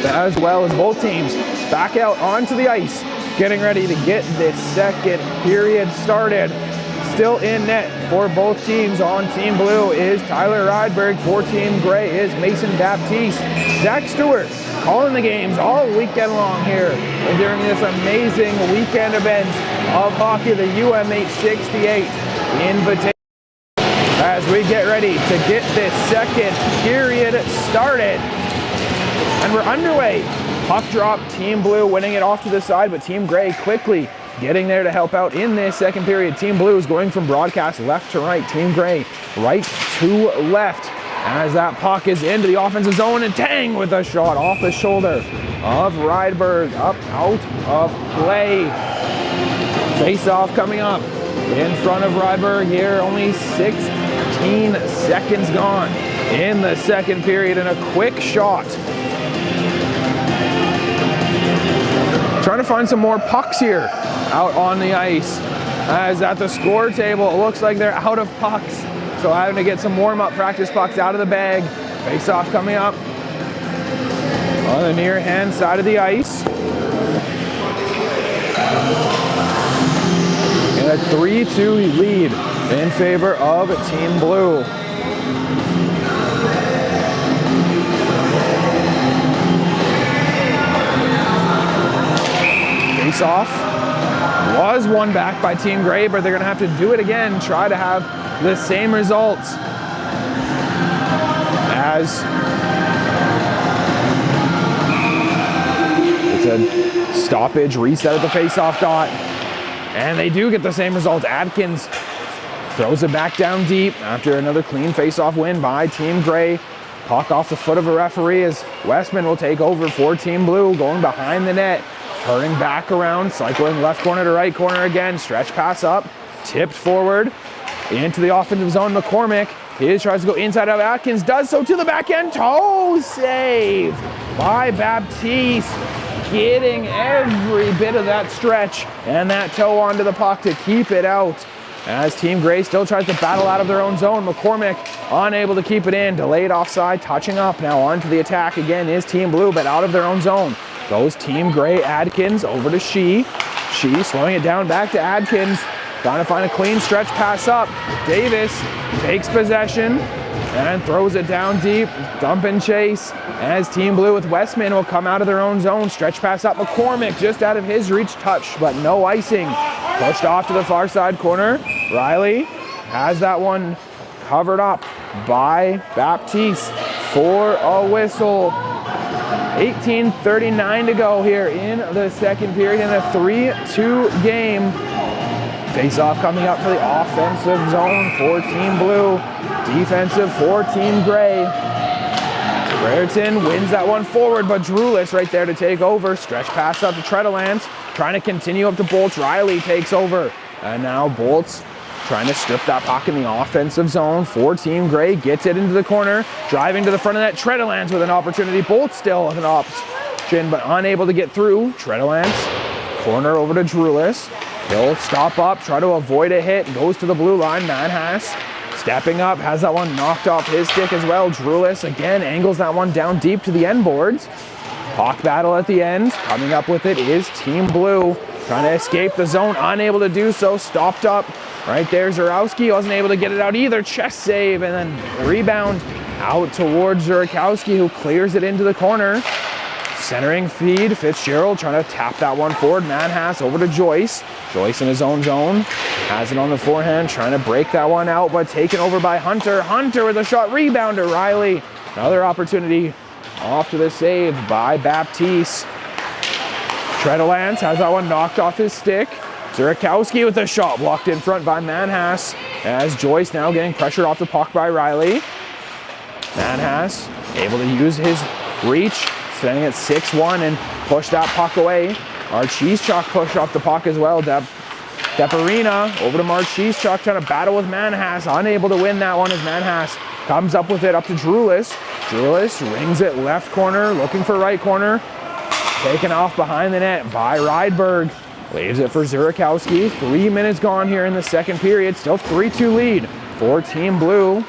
A: as well as both teams back out onto the ice, getting ready to get this second period started. Still in net for both teams. On Team Blue is Tyler Rydberg. For Team Gray is Mason Baptiste. Zach Stewart calling the games all weekend long here during this amazing weekend event of hockey, the UMH-68 Invitational. As we get ready to get this second period started, and we're underway. Puck drop, Team Blue winning it off to the side, but Team Gray quickly getting there to help out in this second period. Team Blue is going from broadcast left to right. Team Gray right to left, as that puck is into the offensive zone, and Tang with a shot off the shoulder of Rydberg, up out of play. Face-off coming up in front of Rydberg here. Only 16 seconds gone in the second period, and a quick shot. Trying to find some more pucks here out on the ice, as at the score table it looks like they're out of pucks, so having to get some warm-up practice pucks out of the bag. Face-off coming up on the near hand side of the ice, and a 3-2 lead in favor of Team Blue. Face-off was won back by Team Gray, but they're going to have to do it again, try to have the same results, as it's a stoppage, reset at the face-off dot, and they do get the same result. Adkins throws it back down deep after another clean face-off win by Team Gray. Puck off the foot of a referee, as Westman will take over for Team Blue, going behind the net. Turning back around, cycling left corner to right corner again. Stretch pass up, tipped forward into the offensive zone. McCormick, he tries to go inside of Atkins, does so to the back end. Toe save by Baptiste, getting every bit of that stretch and that toe onto the puck to keep it out. As Team Gray still tries to battle out of their own zone. McCormick unable to keep it in. Delayed offside, touching up. Now onto the attack again is Team Blue, but out of their own zone goes Team Gray. Adkins over to She slowing it down back to Adkins. Trying to find a clean stretch pass up. Davis takes possession and throws it down deep. Dump and chase as Team Blue with Westman will come out of their own zone. Stretch pass up. McCormick just out of his reach, touch, but no icing. Pushed off to the far side corner. Riley has that one covered up by Baptiste for a whistle. 18:39 to go here in the second period in a 3-2 game. Face-off coming up for the offensive zone for Team Blue. Defensive for Team Gray. Brereton wins that one forward, but Drulis right there to take over. Stretch pass up to Treadlands, trying to continue up to Bolts. Riley takes over, and now Bolts trying to strip that puck in the offensive zone for Team Gray. Gets it into the corner, driving to the front of that. Treadlands with an opportunity. Bolts still with an option, but unable to get through. Treadlands, corner over to Drulis. He'll stop up, try to avoid a hit, goes to the blue line. Manhas stepping up, has that one knocked off his stick as well. Drulis again angles that one down deep to the end boards. Puck battle at the end. Coming up with it is Team Blue, trying to escape the zone, unable to do so. Stopped up right there. Zurowski wasn't able to get it out either. Chest save, and then rebound out towards Zurikowski, who clears it into the corner. Centering feed, Fitzgerald trying to tap that one forward. Manhas over to Joyce. Joyce in his own zone, has it on the forehand, trying to break that one out, but taken over by Hunter. Hunter with a shot, rebound to Riley. Another opportunity off to the save by Baptiste. Treadlands has that one knocked off his stick. Zurikowski with a shot, blocked in front by Manhas, as Joyce now getting pressure off the puck by Riley. Manhas able to use his reach, standing at 6'1", and push that puck away. Marchesechuk pushed off the puck as well. Deparina over to Marchesechuk, trying to battle with Manhas. Unable to win that one as Manhas comes up with it up to Drulis. Drulis rings it left corner, looking for right corner. Taken off behind the net by Rydberg. Leaves it for Zurikowski. 3 minutes gone here in the second period. Still 3-2 lead for Team Blue.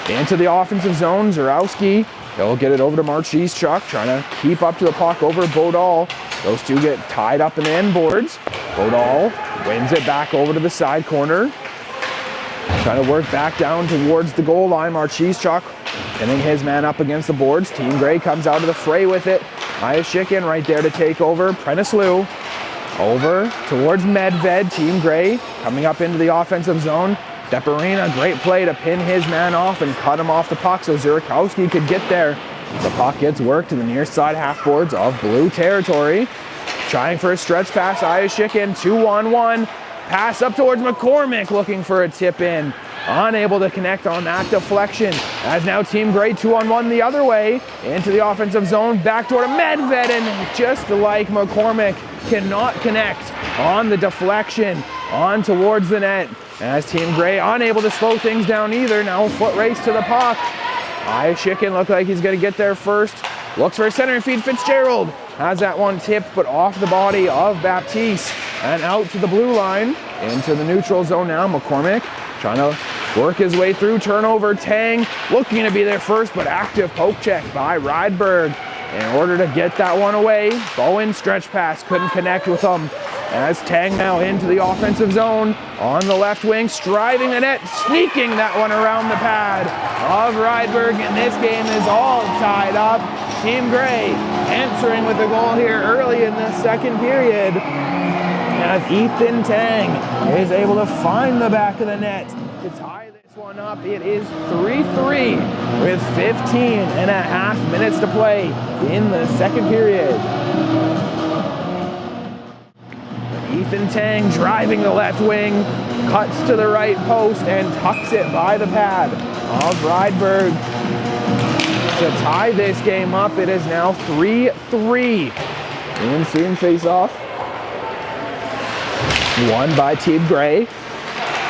A: Into the offensive zone, Zurowski. He'll get it over to Marchesechuk, trying to keep up to the puck over Bodal. Those two get tied up in the end boards. Bodal wins it back over to the side corner. Trying to work back down towards the goal line. Marchesechuk pinning his man up against the boards. Team Gray comes out of the fray with it. Ayashikin right there to take over. Prenislu over towards Medved. Team Gray coming up into the offensive zone. Deparina, great play to pin his man off and cut him off the puck so Zurikowski could get there. The puck gets worked to the near side half boards of Blue territory. Trying for a stretch pass, Ayashikin, 2-on-1. Pass up towards McCormick, looking for a tip in. Unable to connect on that deflection. As now Team Gray 2-on-1 the other way. Into the offensive zone, back door to Medved, and just like McCormick, cannot connect on the deflection on towards the net. As Team Gray unable to slow things down either. Now a foot race to the puck. Ayashikin looked like he's going to get there first. Looks for a center and feed. Fitzgerald has that one tipped, but off the body of Baptiste. And out to the blue line. Into the neutral zone now. McCormick trying to work his way through. Turnover. Tang looking to be there first, but active poke check by Rydberg in order to get that one away. Bowen stretch pass. Couldn't connect with him. As Tang now into the offensive zone on the left wing, striving the net, sneaking that one around the pad of Rydberg, and this game is all tied up. Team Gray answering with a goal here early in the second period. As Ethan Tang is able to find the back of the net to tie this one up. It is 3-3 with 15 and a half minutes to play in the second period. Ethan Tang driving the left wing, cuts to the right post and tucks it by the pad of Rydberg. To tie this game up, it is now 3-3. Ensuing face-off. Won by Team Gray.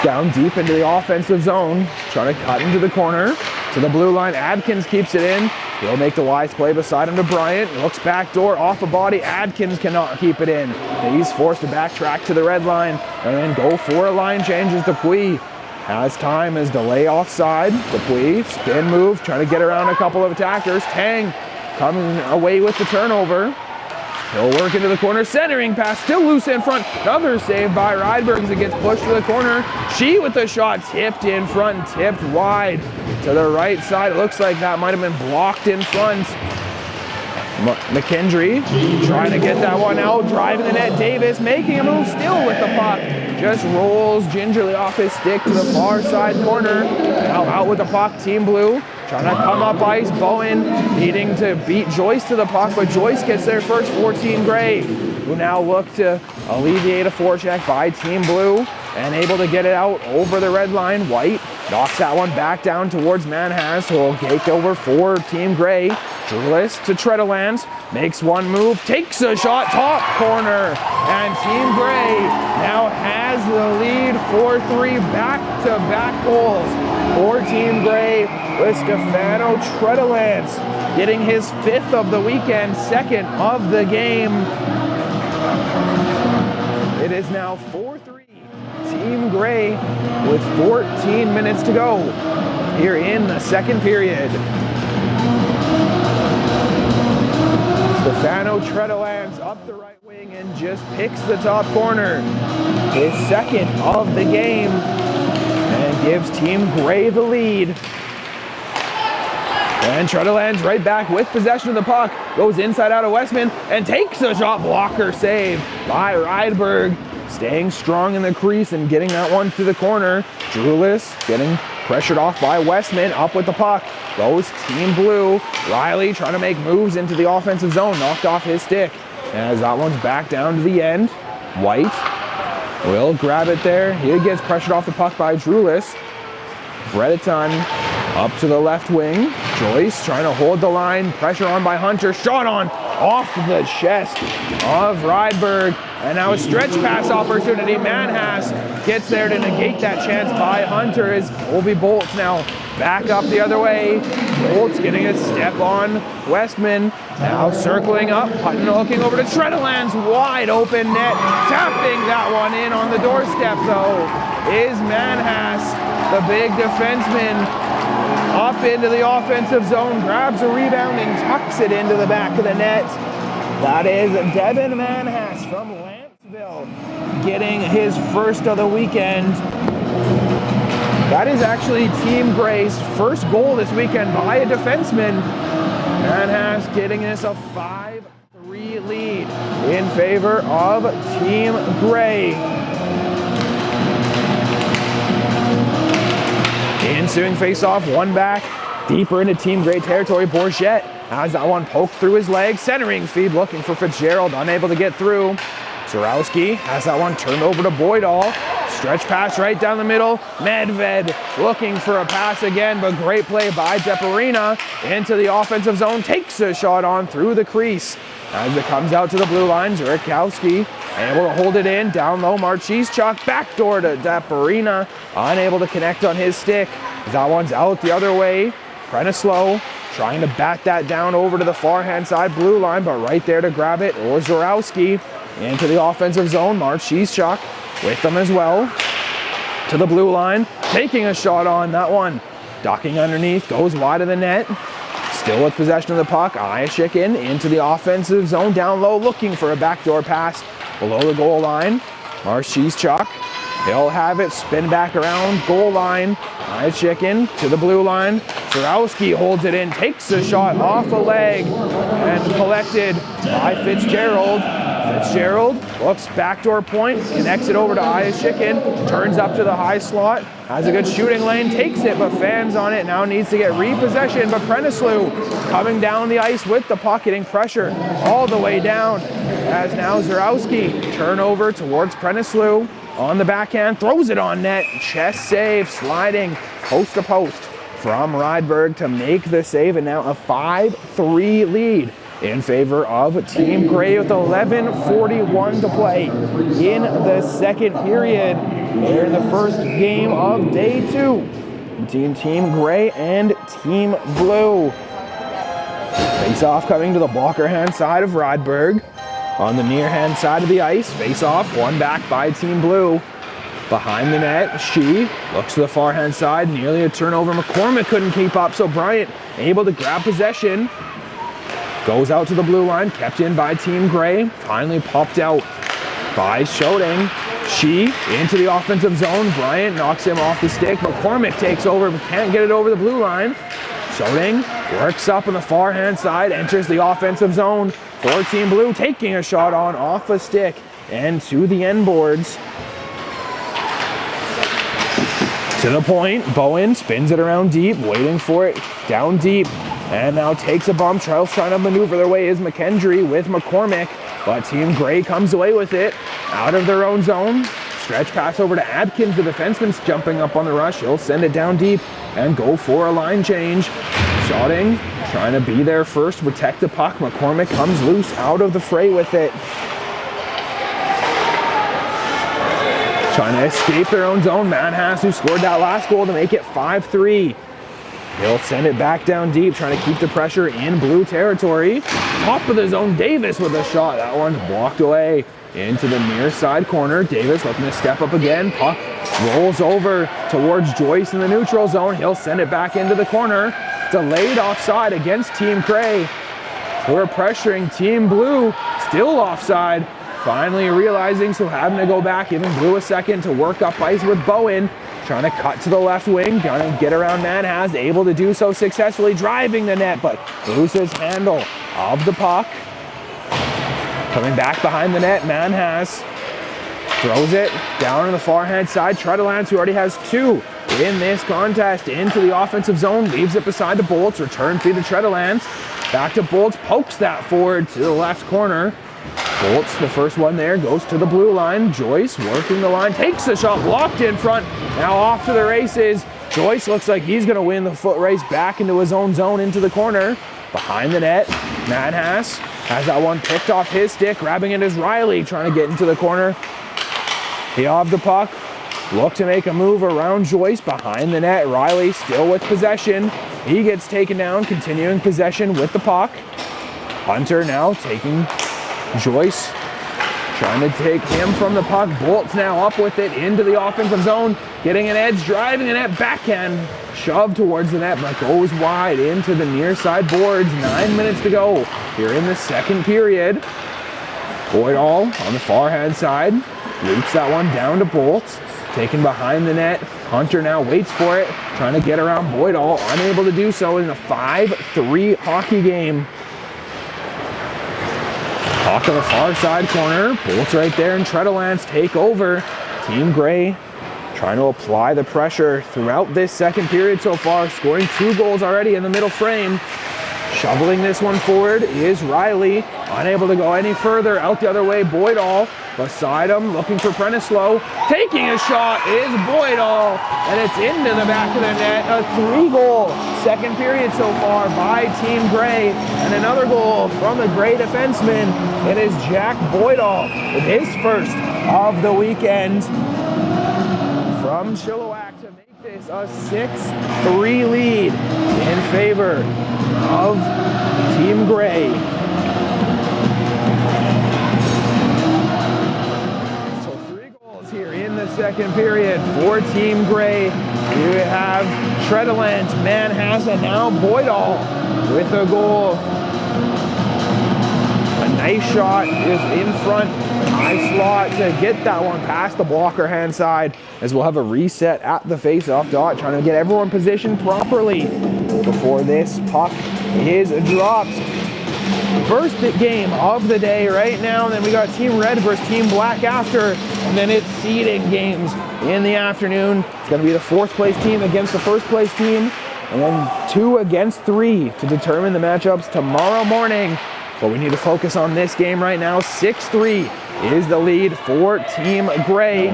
A: Down deep into the offensive zone, trying to cut into the corner. To the blue line, Adkins keeps it in. He'll make the wise play beside him to Bryant. Looks back door, off a body. Adkins cannot keep it in. He's forced to backtrack to the red line and then go for a line change as Dupuis has time as delay offside. Dupuis, spin move, trying to get around a couple of attackers. Tang coming away with the turnover. He'll work into the corner, centering pass, still loose in front. Another save by Rydberg as it gets pushed to the corner. She with the shot, tipped in front, tipped wide to the right side. It looks like that might have been blocked in front. McKendry trying to get that one out, driving the net. Davis making a move still with the puck. Just rolls gingerly off his stick to the far side corner. Now out with the puck, Team Blue. Trying to come up ice, Bowen needing to beat Joyce to the puck, but Joyce gets there first for Team Gray, who now look to alleviate a forecheck by Team Blue and able to get it out over the red line. White knocks that one back down towards Manhas, who will take over for Team Gray. Drulis to Tredelands, makes one move, takes a shot, top corner, and Team Gray now has the lead 4-3, back-to-back goals for Team Gray, with Stefano Tredelands getting his 5th of the weekend, 2nd of the game. It is now 4-3. Team Gray with 14 minutes to go here in the second period. Stefano Tredelands up the right wing and just picks the top corner. His 2nd of the game and gives Team Gray the lead. And Tredelands right back with possession of the puck. Goes inside out of Westman and takes a shot blocker save by Rydberg. Staying strong in the crease and getting that one to the corner. Drulis getting pressured off by Westman. Up with the puck. Goes Team Blue. Riley trying to make moves into the offensive zone. Knocked off his stick. As that one's back down to the end. White will grab it there. He gets pressured off the puck by Drulis. Bredeton up to the left wing. Joyce trying to hold the line, pressure on by Hunter, shot on off the chest of Rydberg, and now a stretch pass opportunity. Manhas gets there to negate that chance by Hunter as Colby Bolts now back up the other way. Bolts getting a step on Westman, now circling up, Hutton looking over to Tredeland's wide open net, tapping that one in on the doorstep though is Manhas, the big defenseman. Up into the offensive zone, grabs a rebound and tucks it into the back of the net. That is Devin Manhas from Lanceville getting his first of the weekend. That is actually Team Gray's first goal this weekend by a defenseman. Manhas getting us a 5-3 lead in favor of Team Gray. Ensuing face-off, one back, deeper into Team Gray territory. Bourget has that one poked through his leg. Centering feed looking for Fitzgerald, unable to get through. Zarowski has that one turned over to Boydall. Stretch pass right down the middle. Medved looking for a pass again, but great play by Deparina into the offensive zone. Takes a shot on through the crease. As it comes out to the blue line, Zurikowski able to hold it in, down low, Marchischuk, backdoor to Deparina, unable to connect on his stick. That one's out the other way. Prenislow trying to bat that down over to the far hand side blue line, but right there to grab it, or Zorowski into the offensive zone. Marchischuk with them as well. To the blue line, taking a shot on that one. Ducking underneath, goes wide of the net. Still with possession of the puck, Ayashikin into the offensive zone down low, looking for a backdoor pass below the goal line. Marchischuk, he'll have it, spin back around, goal line. Ayashikin to the blue line. Zarowski holds it in, takes a shot off a leg, and collected by Fitzgerald. Fitzgerald looks backdoor point, connects it over to Ayashikin, turns up to the high slot, has a good shooting lane, takes it, but fans on it, now needs to get repossession, but Prenislow coming down the ice with the puck, getting pressure all the way down, as now Zarowski turnover towards Prenislow on the backhand, throws it on net, chest save, sliding post to post from Rydberg to make the save, and now a 5-3 lead in favor of Team Gray with 11:41 to play in the second period. They're in the first game of day 2 between Team Gray and Team Blue. Face-off coming to the blocker hand side of Rydberg. On the near hand side of the ice, face-off, one back by Team Blue. Behind the net, she looks to the far hand side, nearly a turnover. McCormick couldn't keep up, so Bryant able to grab possession. Goes out to the blue line, kept in by Team Gray. Finally popped out by Schoting. She into the offensive zone. Bryant knocks him off the stick. McCormick takes over, but can't get it over the blue line. Schoting works up on the far hand side, enters the offensive zone for Team Blue, taking a shot on off a stick and to the end boards. To the point, Bowen spins it around deep, waiting for it down deep. And now takes a bump. Charles trying to maneuver their way is McKendry with McCormick. But Team Gray comes away with it out of their own zone. Stretch pass over to Adkins. The defenseman's jumping up on the rush. He'll send it down deep and go for a line change. Shotting, trying to be there first, protect the puck. McCormick comes loose out of the fray with it. Trying to escape their own zone. Manhas, who scored that last goal to make it 5-3. He'll send it back down deep, trying to keep the pressure in blue territory. Top of the zone, Davis with a shot. That one's blocked away into the near side corner. Davis looking to step up again. Puck rolls over towards Joyce in the neutral zone. He'll send it back into the corner. Delayed offside against Team Gray. We're pressuring Team Blue, still offside. Finally realizing, so having to go back, giving Blue a second to work up ice with Bowen. Trying to cut to the left wing, gonna get around Manhas, able to do so successfully, driving the net, but loses handle of the puck. Coming back behind the net, Manhas throws it down on the far hand side. Tredelands, who already has 2 in this contest, into the offensive zone, leaves it beside the Bolts, return feed to Tredelands. Back to Bolts, pokes that forward to the left corner. Bolts, the first one there, goes to the blue line. Joyce working the line, takes the shot, blocked in front. Now off to the races. Joyce looks like he's going to win the foot race back into his own zone into the corner. Behind the net, Manhas has that one picked off his stick. Grabbing it is Riley, trying to get into the corner. He off the puck. Look to make a move around Joyce. Behind the net, Riley still with possession. He gets taken down, continuing possession with the puck. Hunter now taking Joyce, trying to take him from the puck. Bolt's now up with it into the offensive zone, getting an edge, driving the net, backhand shove towards the net, but goes wide into the near side boards. 9 minutes to go here in the second period. Boydall on the far hand side, loops that one down to Bolt, taken behind the net. Hunter now waits for it, trying to get around Boydall, unable to do so in a 5-3 hockey game. Puck on the far side corner, Bolt's right there, and Treadlance take over. Team Gray trying to apply the pressure throughout this second period so far, scoring 2 goals already in the middle frame. Shoveling this one forward is Riley, unable to go any further. Out the other way, Boydall beside him, looking for Prenislow. Taking a shot is Boydall, and it's into the back of the net. A 3-goal second period so far by Team Gray, and another goal from the Gray defenseman. It is Jack Boydall with his first of the weekend from Chilliwack to make this a 6-3 lead in favor of Team Gray. So 3 goals here in the second period for Team Gray. You have Treadlance, Manhas, and now Boydall with a goal. A nice shot is in front, high slot to get that one past the blocker hand side, as we'll have a reset at the face-off dot, trying to get everyone positioned properly before this puck is dropped. First game of the day right now, and then we got Team Red versus Team Black after, and then it's seeding games in the afternoon. It's going to be the 4th place team against the 1st place team, and then 2 against 3 to determine the matchups tomorrow morning. But we need to focus on this game right now. 6-3 is the lead for Team Gray.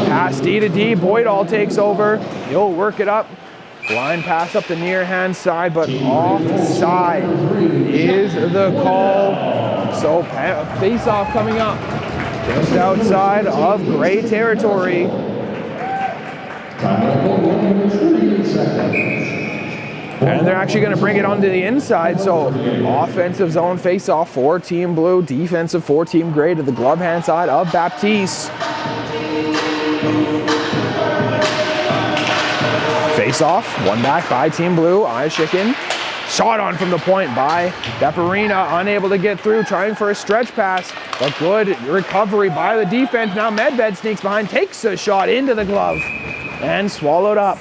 A: Pass D to D, Boydall takes over. He'll work it up. Line pass up the near hand side, but offside is the call. So face-off coming up just outside of Gray territory. And they're actually going to bring it onto the inside, so offensive zone face-off for Team Blue, defensive for Team Gray to the glove hand side of Baptiste. Face-off, one back by Team Blue, Eyeshikin. Shot on from the point by Deparina, unable to get through, trying for a stretch pass, but good recovery by the defense. Now Medved sneaks behind, takes a shot into the glove, and swallowed up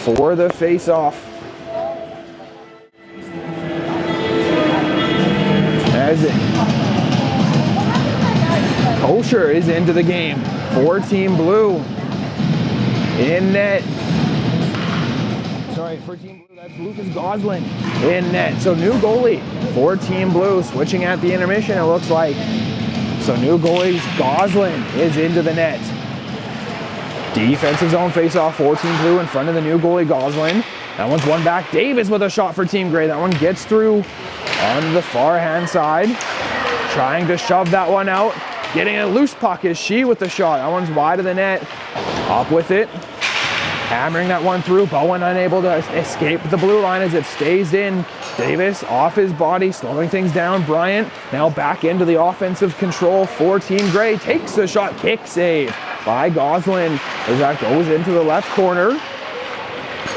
A: for the face-off. As Kosher is into the game for Team Blue. In net. Sorry, for Team Blue, that's Lucas Goslin in net. So new goalie for Team Blue, switching at the intermission, it looks like. So new goalie Goslin is into the net. Defensive zone face-off for Team Blue in front of the new goalie Goslin. That one's one back. Davis with a shot for Team Gray. That one gets through on the far hand side. Trying to shove that one out. Getting a loose puck is She with the shot. That one's wide of the net. Up with it. Hammering that one through. Bowen unable to escape the blue line as it stays in. Davis off his body, slowing things down. Bryant now back into the offensive control for Team Gray. Takes the shot. Kick save by Goslin as that goes into the left corner.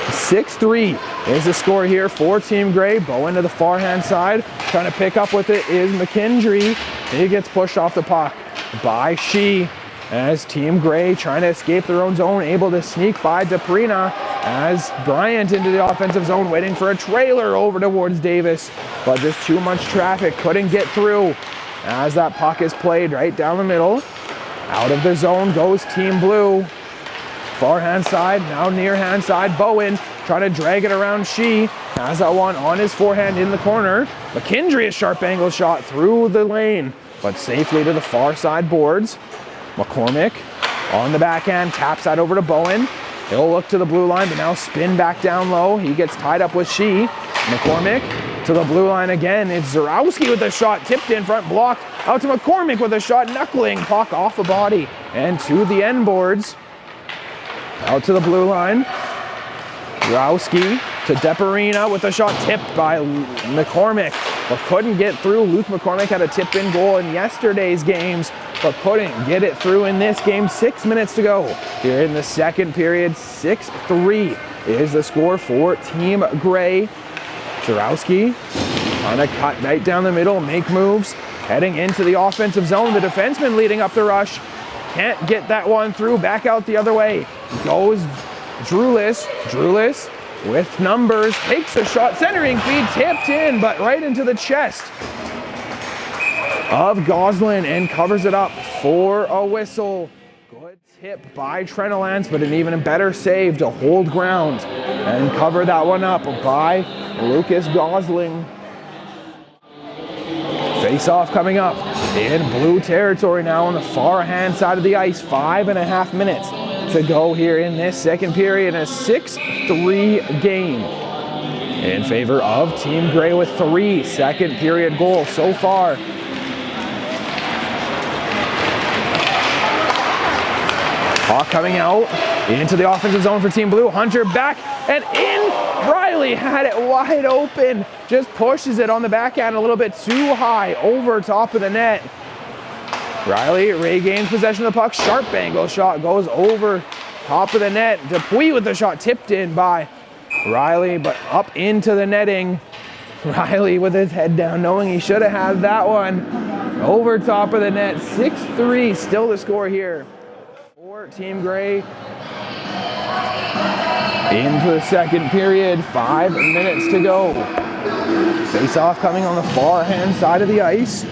A: 6-3 is the score here for Team Gray. Bowen to the far hand side. Trying to pick up with it is McKendry. He gets pushed off the puck by She. As Team Gray trying to escape their own zone, able to sneak by Deprina as Bryant into the offensive zone, waiting for a trailer over towards Davis, but just too much traffic, couldn't get through as that puck is played right down the middle. Out of the zone goes Team Blue. Far hand side, now near hand side, Bowen trying to drag it around She. Has that one on his forehand in the corner. McKendry, a sharp angle shot through the lane, but safely to the far side boards. McCormick on the backhand, taps that over to Bowen. He'll look to the blue line, but now spin back down low. He gets tied up with Shee. McCormick to the blue line again. It's Zarowski with a shot, tipped in front, blocked. Out to McCormick with a shot, knuckling, puck off the body. And to the end boards. Out to the blue line. Zarowski to Deparina with a shot tipped by McCormick, but couldn't get through. Luke McCormick had a tip-in goal in yesterday's games, but couldn't get it through in this game. 6 minutes to go here in the second period. 6-3 is the score for Team Grey. Zarowski trying to cut right down the middle, make moves, heading into the offensive zone. The defenseman leading up the rush. Can't get that one through, back out the other way. Goes Drulis. Drulis with numbers, takes a shot, centering feed, tipped in, but right into the chest of Goslin and covers it up for a whistle. Good tip by Trenolance, but an even better save to hold ground and cover that one up by Lucas Gosling. Face-off coming up in blue territory now on the far hand side of the ice. 5.5 minutes to go here in this second period. A 6-3 game in favor of Team Grey with 3 second period goals so far. Puck coming out into the offensive zone for Team Blue. Hunter back and in. Riley had it wide open. Just pushes it on the backhand a little bit too high over top of the net. Riley regains possession of the puck. Sharp angle shot goes over top of the net. Dupuis with the shot tipped in by Riley, but up into the netting. Riley with his head down, knowing he should have had that one. Over top of the net. 6-3 still the score here for Team Grey. Into the second period, 5 minutes to go. Face-off coming on the far hand side of the ice.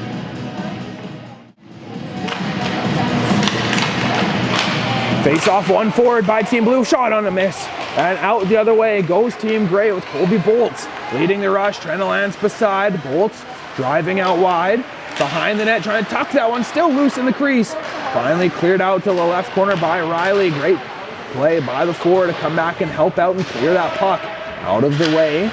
A: Face-off one forward by Team Blue, shot on a miss. And out the other way goes Team Grey with Colby Bolts leading the rush. Trenolance beside, Bolts driving out wide. Behind the net, trying to tuck that one, still loose in the crease. Finally cleared out to the left corner by Riley. Great play by the forward to come back and help out and clear that puck out of the way.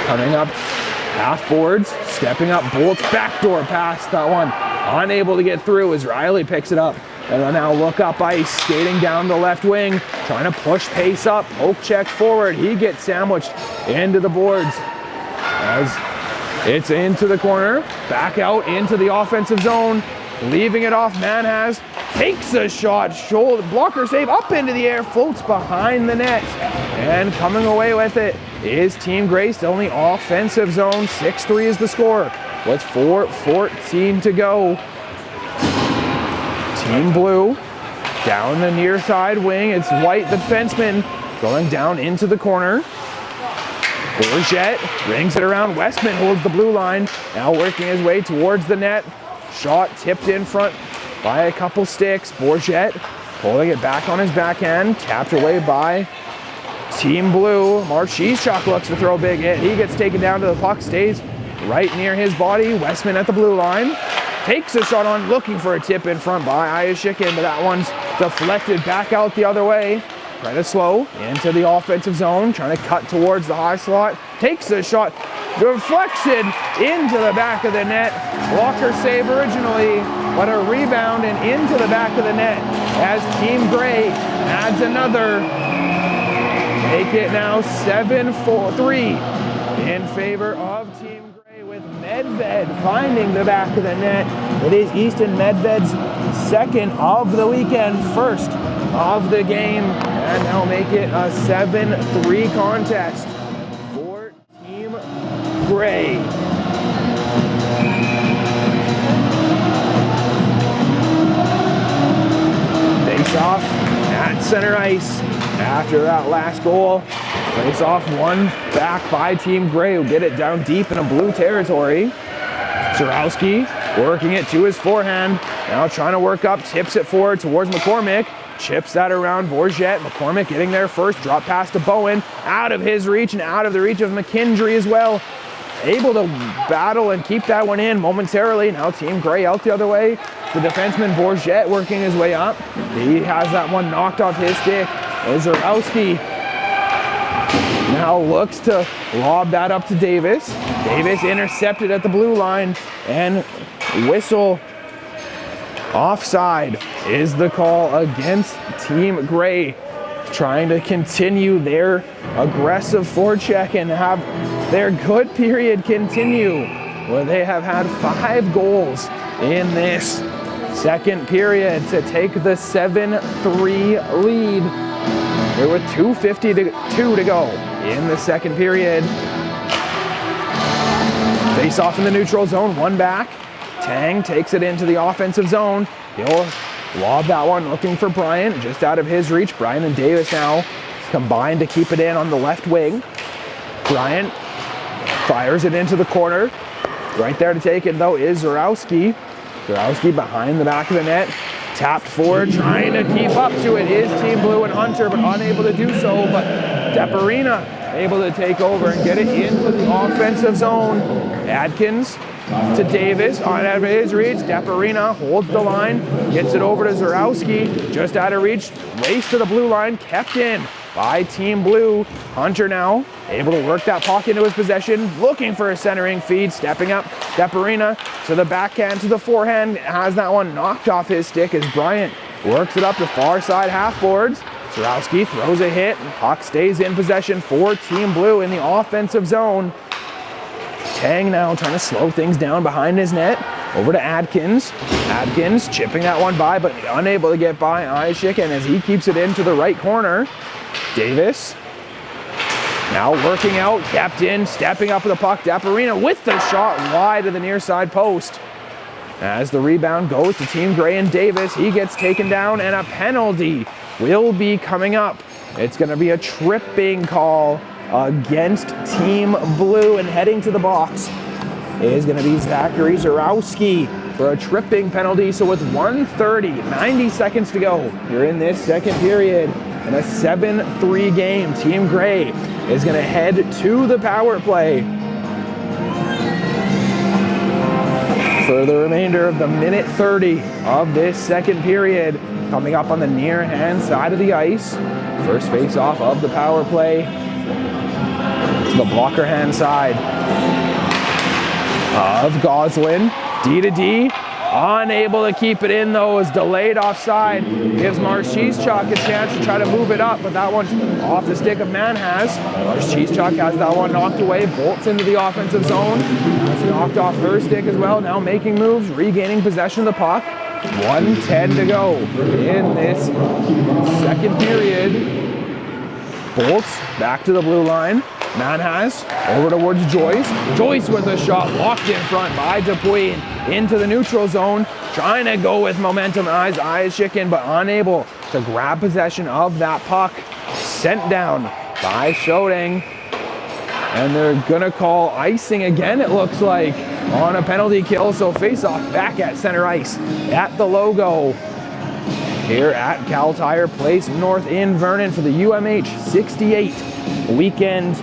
A: Coming up half boards, stepping up, Bolts backdoor pass that one. Unable to get through as Riley picks it up. And then now look up ice, skating down the left wing, trying to push pace up, poke check forward. He gets sandwiched into the boards as it's into the corner, back out into the offensive zone, leaving it off. Manhas takes a shot, shoulder blocker save up into the air, floats behind the net, and coming away with it is Team Grey, still in the offensive zone. 6-3 is the score with 4:14 to go. Team Blue down the near side wing. It's White, the defenseman, going down into the corner. Bourget rings it around. Westman holds the blue line, now working his way towards the net. Shot tipped in front by a couple sticks. Bourget pulling it back on his backhand, tapped away by Team Blue. Marchishuk looks to throw a big hit. He gets taken down to the puck, stays right near his body. Westman at the blue line. Takes a shot on, looking for a tip in front by Ayashikin, but that one's deflected back out the other way. Kind of slow into the offensive zone, trying to cut towards the high slot. Takes a shot, deflection into the back of the net. Blocker save originally, but a rebound and into the back of the net as Team Grey adds another. Make it now 7-3 in favor of Team Grey with Medved finding the back of the net. It is Easton Medved's second of the weekend, first of the game, and they'll make it a 7-3 contest for Team Grey. Face off at center ice after that last goal. Face off one back by Team Grey, who get it down deep in a blue territory. Zarowski working it to his forehand, now trying to work up, tips it forward towards McCormick. Chips that around Bourget. McCormick getting there first. Drop pass to Bowen. Out of his reach and out of the reach of McKendry as well. Able to battle and keep that one in momentarily. Now Team Grey out the other way. The defenseman Bourget working his way up. He has that one knocked off his stick. Zarowski now looks to lob that up to Davis. Davis intercepted at the blue line, and whistle. Offside is the call against Team Gray, trying to continue their aggressive forecheck and have their good period continue, where they have had 5 goals in this second period to take the 7-3 lead. There were 2:52 to go in the second period. Face off in the neutral zone, one back. Tang takes it into the offensive zone. He'll lob that one, looking for Bryant, just out of his reach. Bryant and Davis now combine to keep it in on the left wing. Bryant fires it into the corner. Right there to take it, though, is Zarowski. Zarowski behind the back of the net. Tapped forward, trying to keep up to it is Team Blue and Hunter, but unable to do so. But Deparina able to take over and get it into the offensive zone. Adkins to Davis, on out of his reach. Deparina holds the line, gets it over to Zarowski, just out of reach, race to the blue line, kept in by Team Blue. Hunter now able to work that puck into his possession, looking for a centering feed, stepping up. Deparina to the backhand, to the forehand, has that one knocked off his stick as Bryant works it up the far side half boards. Zarowski throws a hit, and puck stays in possession for Team Blue in the offensive zone. Tang now trying to slow things down behind his net. Over to Adkins. Adkins chipping that one by, but unable to get by Ishikin as he keeps it into the right corner. Davis now working out, kept in, stepping up with the puck. Deparina with the shot wide of the near side post. As the rebound goes to Team Gray and Davis, he gets taken down, and a penalty will be coming up. It's going to be a tripping call against Team Blue, and heading to the box is going to be Zachary Zarowski for a tripping penalty. So with 1:30, 90 seconds to go, you're in this second period in a 7-3 game. Team Gray is going to head to the power play for the remainder of the minute 30 of this second period. Coming up on the near hand side of the ice, first face off of the power play to the blocker hand side of Goslin. D to D, unable to keep it in though, is delayed offside. Gives Marchizchuk a chance to try to move it up, but that one's off the stick of Manhas. Marchizchuk has that one knocked away, bolts into the offensive zone. That's knocked off her stick as well, now making moves, regaining possession of the puck. 1:10 to go in this second period. Bolts back to the blue line. Manhas over towards Joyce. Joyce with a shot locked in front by Dupuy into the neutral zone. Trying to go with momentum as Ishikin, but unable to grab possession of that puck. Sent down by Shodeng. And they're going to call icing again, it looks like, on a penalty kill. So face off back at center ice at the logo here at Cal Tire Place North in Vernon for the UMH-68 weekend.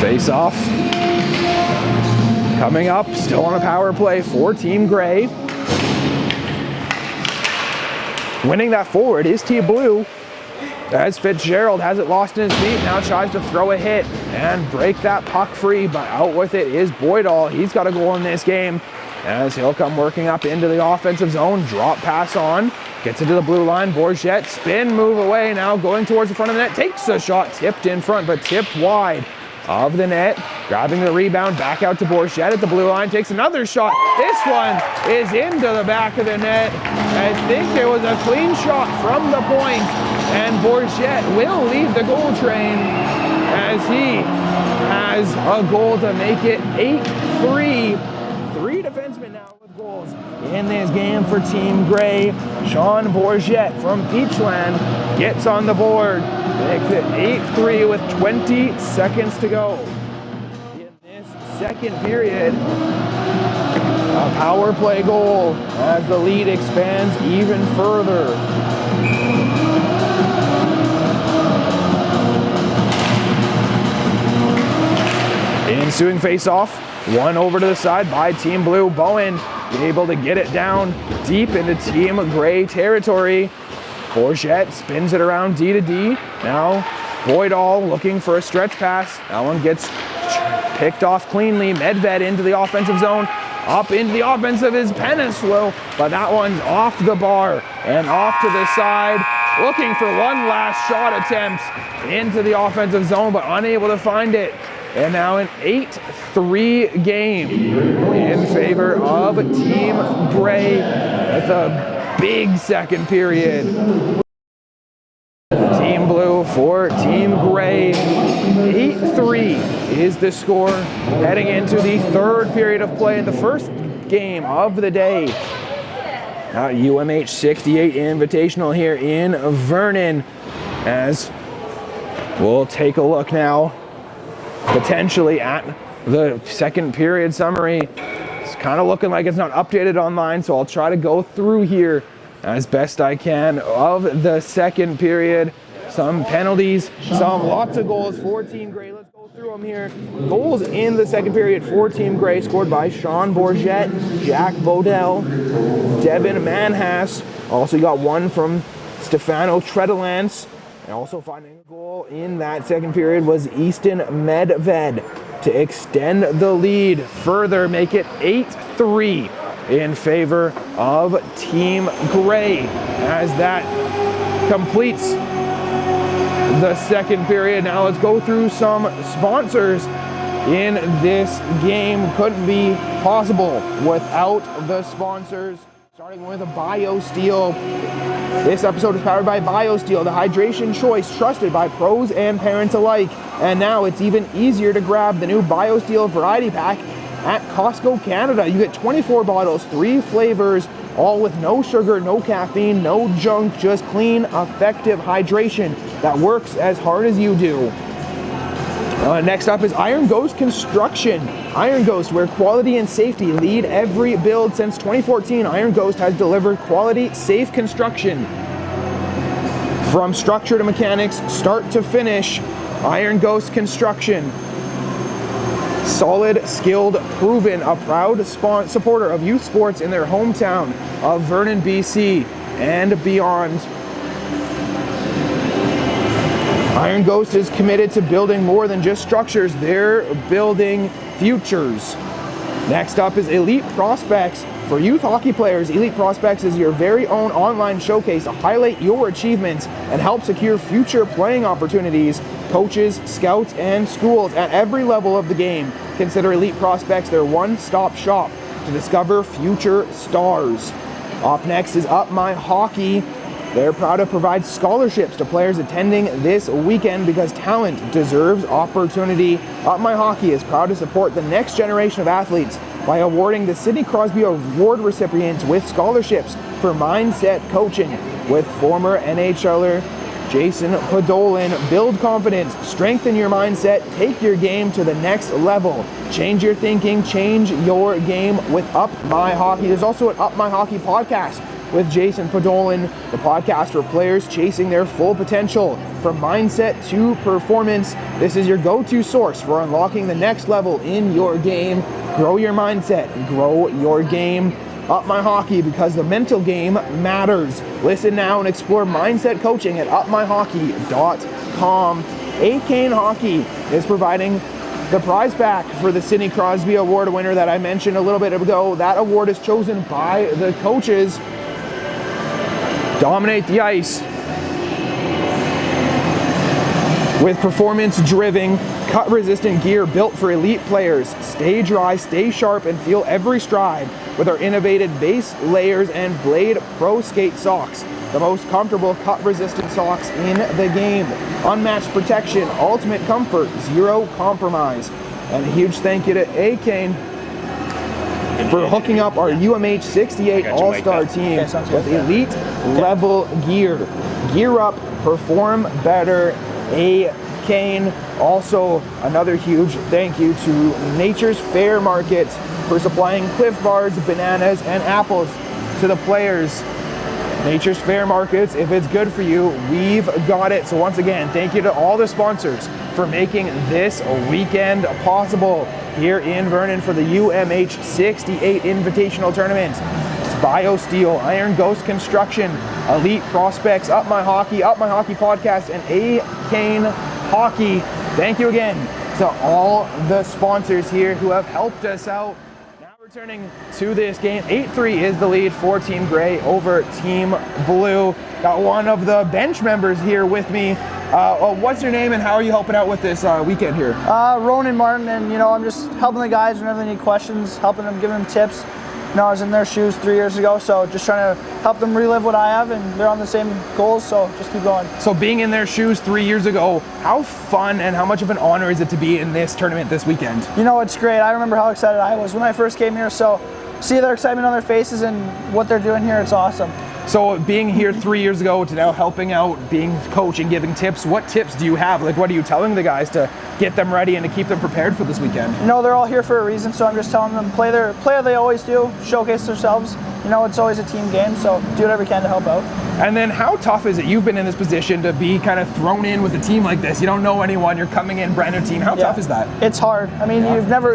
A: Face off coming up, still on a power play for Team Gray. Winning that forward is Team Blue, as Fitzgerald has it lost in his feet, now tries to throw a hit and break that puck free, but out with it is Boydall. He's got a goal in this game as he'll come working up into the offensive zone. Drop pass on, gets it to the blue line. Bourget, spin, move away, now going towards the front of the net, takes a shot, tipped in front, but tipped wide of the net. Grabbing the rebound, back out to Bourget at the blue line, takes another shot. This one is into the back of the net. I think it was a clean shot from the point, and Bourget will leave the goal train as he has a goal to make it 8-3. 3 defensemen now with goals in this game for Team Gray. Sean Bourget from Peachland gets on the board, makes it 8-3 with 20 seconds to go. In this second period, a power play goal as the lead expands even further. Ensuing face-off, one over to the side by Team Blue. Bowen able to get it down deep into Team Gray territory. Bourget spins it around D to D. Now Boydall looking for a stretch pass. That one gets picked off cleanly. Medved into the offensive zone. Up into the offensive is Penislow, but that one's off the bar and off to the side. Looking for one last shot attempt into the offensive zone, but unable to find it. And now an 8-3 game in favor of Team Gray with a big second period. Team Blue for Team Gray. 8-3 is the score heading into the third period of play in the first game of the day. UMH-68 Invitational here in Vernon, as we'll take a look now potentially at the second period summary. It's kind of looking like it's not updated online, so I'll try to go through here as best I can of the second period. Some penalties, lots of goals for Team Gray. Let's go through them here. Goals in the second period for Team Gray scored by Sean Bourget, Jack Bodell, Devin Manhas. Also got one from Stefano Tredelance. And also finding a goal in that second period was Easton Medved to extend the lead further, make it 8-3 in favor of Team Gray as that completes the second period. Now let's go through some sponsors in this game. Couldn't be possible without the sponsors. Starting with BioSteel. This episode is powered by BioSteel, the hydration choice trusted by pros and parents alike. And now it's even easier to grab the new BioSteel variety pack at Costco Canada. You get 24 bottles, 3 flavors, all with no sugar, no caffeine, no junk, just clean, effective hydration that works as hard as you do. Next up is Iron Ghost Construction. Iron Ghost, where quality and safety lead every build. Since 2014, Iron Ghost has delivered quality, safe construction. From structure to mechanics, start to finish, Iron Ghost Construction. Solid, skilled, proven, a proud supporter of youth sports in their hometown of Vernon, BC and beyond. Iron Ghost is committed to building more than just structures, they're building futures. Next up is Elite Prospects. For youth hockey players, Elite Prospects is your very own online showcase to highlight your achievements and help secure future playing opportunities. Coaches, scouts, and schools at every level of the game consider Elite Prospects their one-stop shop to discover future stars. Up next is Up My Hockey. They're proud to provide scholarships to players attending this weekend because talent deserves opportunity. Up My Hockey is proud to support the next generation of athletes by awarding the Sidney Crosby Award recipients with scholarships for mindset coaching with former NHLer Jason Podolin. Build confidence, strengthen your mindset, take your game to the next level. Change your thinking, change your game with Up My Hockey. There's also an Up My Hockey podcast with Jason Podolin, the podcast for players chasing their full potential. From mindset to performance, this is your go-to source for unlocking the next level in your game. Grow your mindset, grow your game. Up My Hockey, because the mental game matters. Listen now and explore mindset coaching at upmyhockey.com. A-Cane Hockey is providing the prize pack for the Sidney Crosby Award winner that I mentioned a little bit ago. That award is chosen by the coaches. Dominate the ice with performance-driven, cut-resistant gear built for elite players. Stay dry, stay sharp, and feel every stride with our innovative base layers and Blade Pro Skate socks. The most comfortable cut-resistant socks in the game. Unmatched protection, ultimate comfort, zero compromise. And a huge thank you to A-Cane for hooking up our UMH-68 All-Star team with elite level gear. Gear up, perform better, A-Cane. Also, another huge thank you to Nature's Fair Markets for supplying Cliff Bars, bananas, and apples to the players. Nature's Fair Markets, if it's good for you, we've got it. So once again, thank you to all the sponsors for making this weekend possible. here in Vernon for the UMH-68 Invitational Tournament. BioSteel, Iron Ghost Construction, Elite Prospects, Up My Hockey Podcast, and A-Kane Hockey. Thank you again to all the sponsors here who have helped us out. Now returning to this game, 8-3 is the lead for Team Gray over Team Blue. Got one of the bench members here with me. What's your name and how are you helping out with this weekend here?
D: Ronan Martin, and I'm just helping the guys whenever they need questions, helping them, giving them tips. I was in their shoes 3 years ago, so just trying to help them relive what I have, and they're on the same goals, so just keep going.
A: So being in their shoes 3 years ago, how fun and how much of an honor is it to be in this tournament this weekend?
D: It's great. I remember how excited I was when I first came here, so see their excitement on their faces and what they're doing here, it's awesome.
A: So being here 3 years ago to now helping out, being coach and giving tips, what tips do you have? Like, what are you telling the guys to get them ready and to keep them prepared for this weekend?
D: They're all here for a reason, so I'm just telling them play what they always do, showcase themselves. It's always a team game, so do whatever you can to help out.
A: And then how tough is it? You've been in this position to be kind of thrown in with a team like this. You don't know anyone, you're coming in, brand new team. How tough is that?
D: It's hard.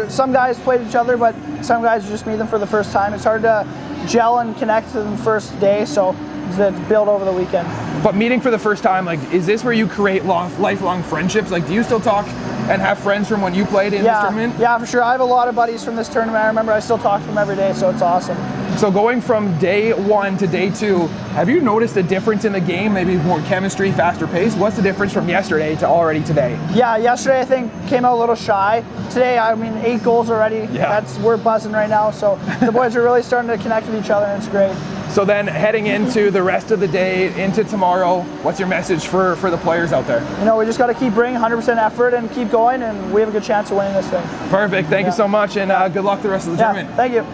D: Some guys played each other, but some guys you just meet them for the first time. It's hard to gel and connect to them the first day, so to build over the weekend.
A: But meeting for the first time, is this where you create lifelong friendships? Do you still talk and have friends from when you played in this tournament?
D: Yeah, for sure. I have a lot of buddies from this tournament. I remember I still talk to them every day, so it's awesome.
A: So going from day one to day two, have you noticed a difference in the game? Maybe more chemistry, faster pace? What's the difference from yesterday to already today?
D: Yeah, yesterday I think came out a little shy. Today, 8 goals already.
A: Yeah.
D: We're buzzing right now. So the boys are really starting to connect with each other, and it's great.
A: So then heading into the rest of the day, into tomorrow, what's your message for the players out there?
D: We just got to keep bringing 100% effort and keep going, and we have a good chance of winning this thing.
A: Perfect. Thank you so much, and good luck the rest of the tournament.
D: Thank you.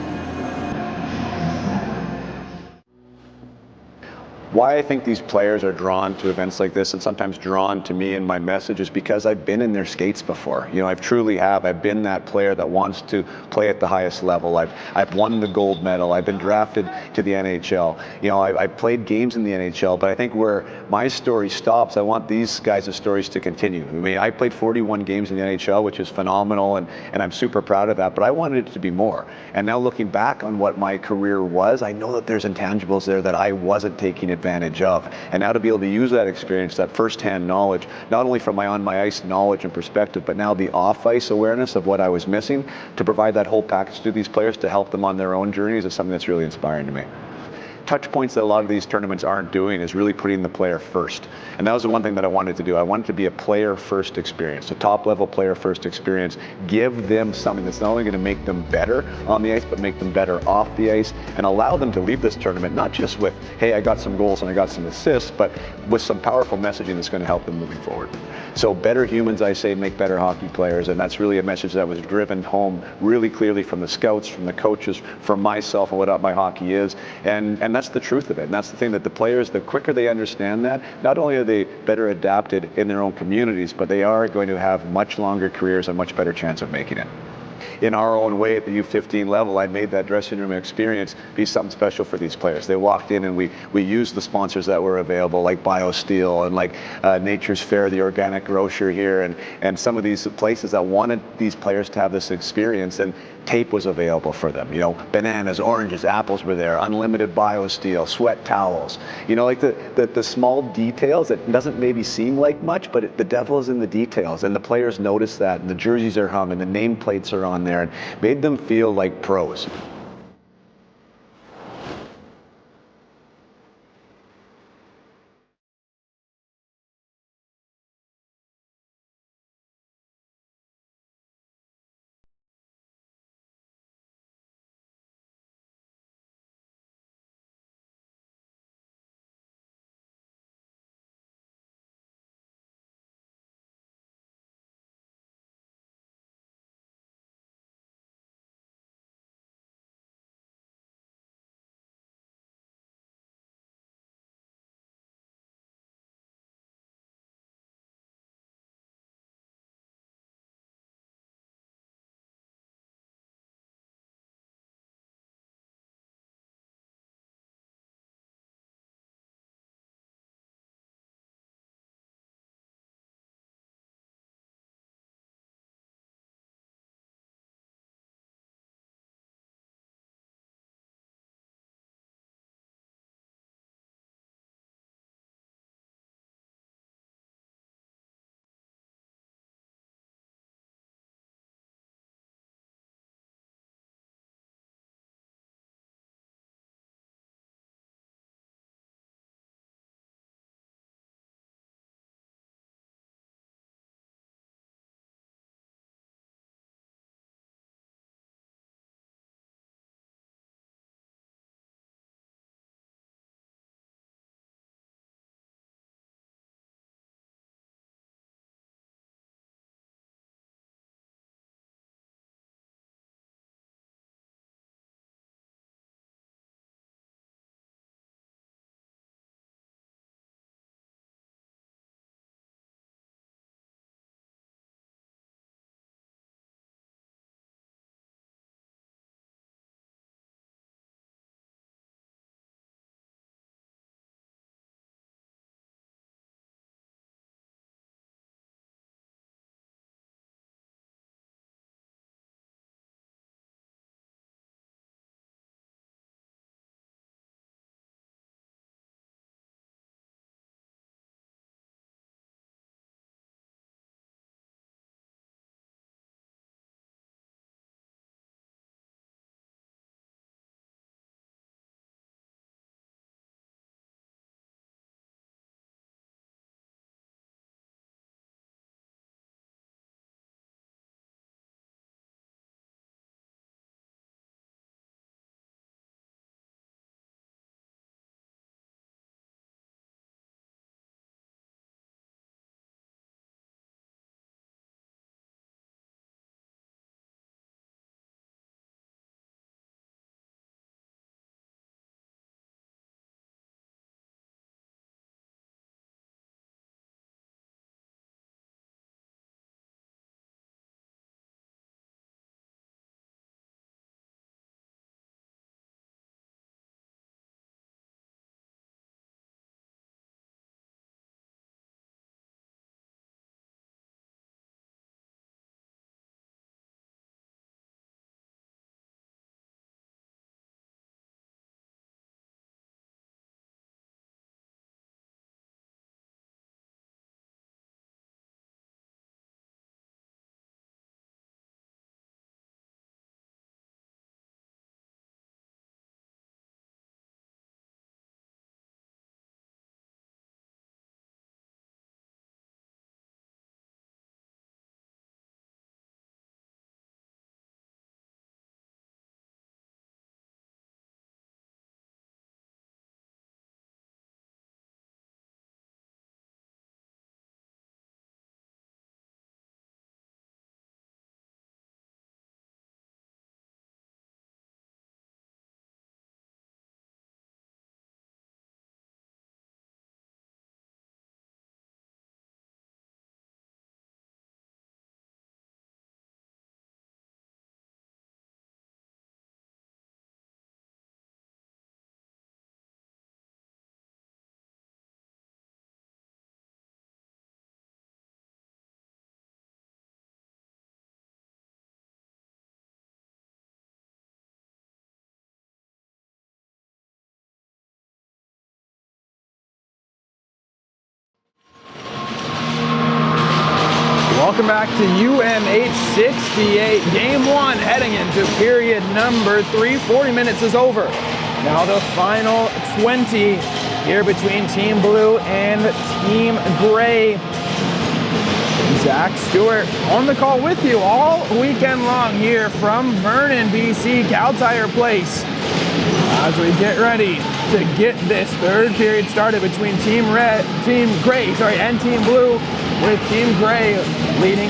E: Why I think these players are drawn to events like this and sometimes drawn to me and my message is because I've been in their skates before. I truly have. I've been that player that wants to play at the highest level. I've won the gold medal. I've been drafted to the NHL. I played games in the NHL, but I think where my story stops, I want these guys' stories to continue. I played 41 games in the NHL, which is phenomenal, and I'm super proud of that, but I wanted it to be more. And now looking back on what my career was, I know that there's intangibles there that I wasn't taking advantage of. And now to be able to use that experience, that firsthand knowledge, not only from my on-my-ice knowledge and perspective, but now the off-ice awareness of what I was missing, to provide that whole package to these players to help them on their own journeys is something that's really inspiring to me. Touch points that a lot of these tournaments aren't doing is really putting the player first. And that was the one thing that I wanted to do. I wanted to be a player first experience, a top level player first experience. Give them something that's not only going to make them better on the ice, but make them better off the ice, and allow them to leave this tournament not just with, hey, I got some goals and I got some assists, but with some powerful messaging that's going to help them moving forward. So better humans, I say, make better hockey players, and that's really a message that was driven home really clearly from the scouts, from the coaches, from myself, and what Up My Hockey is. And that's the truth of it. And that's the thing, that the players, the quicker they understand that, not only are they better adapted in their own communities, but they are going to have much longer careers and much better chance of making it. In our own way at the U15 level, I made that dressing room experience be something special for these players. They walked in and we used the sponsors that were available, like BioSteel and like Nature's Fair, the organic grocer here, and some of these places that wanted these players to have this experience, and tape was available for them. Bananas, oranges, apples were there, unlimited BioSteel, sweat towels. Like the small details that doesn't maybe seem like much, but the devil is in the details, and the players notice that, and the jerseys are hung, and the nameplates are on there, and made them feel like pros.
A: Welcome back to UMH-68, game 1, heading into period number 3. 40 minutes is over. Now the final 20 here between Team Blue and Team Gray. Zach Stewart on the call with you all weekend long here from Vernon, BC, Cal Tire Place, as we get ready to get this third period started between Team Gray and Team Blue, with Team Gray leading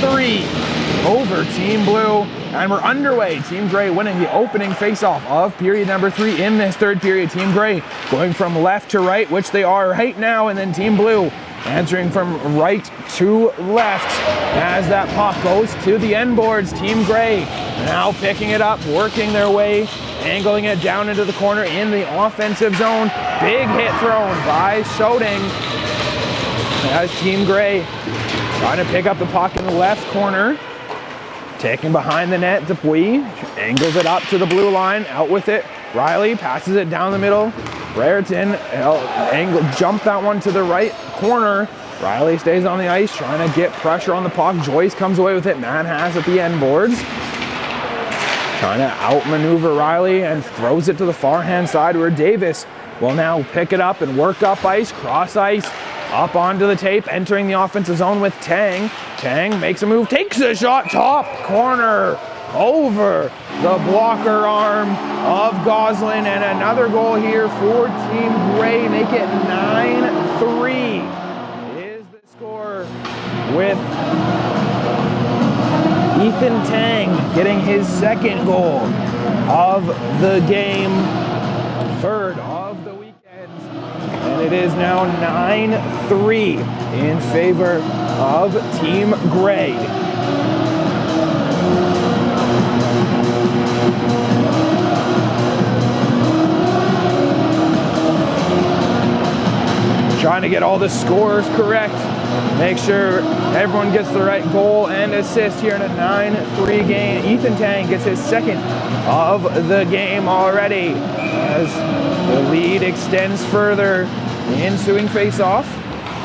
A: 8-3 over Team Blue. And we're underway. Team Gray winning the opening face-off of period number 3 in this third period. Team Gray going from left to right, which they are right now, and then Team Blue answering from right to left as that puck goes to the end boards. Team Gray now picking it up, working their way, angling it down into the corner in the offensive zone. Big hit thrown by Shoding as Team Gray trying to pick up the puck in the left corner. Taking behind the net, Dupuis angles it up to the blue line, out with it. Riley passes it down the middle. Brereton jump that one to the right corner. Riley stays on the ice, trying to get pressure on the puck. Joyce comes away with it. Matt Haas at the end boards, trying to outmaneuver Riley and throws it to the far hand side, where Davis will now pick it up and work up ice, cross ice, up onto the tape, entering the offensive zone with Tang. Tang makes a move, takes a shot, top corner, over the blocker arm of Goslin, and another goal here for Team Gray. Make it 9-3 is the score, with Ethan Tang getting his second goal of the game, third of the weekend, and it is now 9-3 in favor of Team Gray. Trying to get all the scores correct. Make sure everyone gets the right goal and assist here in a 9-3 game. Ethan Tang gets his second of the game already, as the lead extends further. The ensuing face-off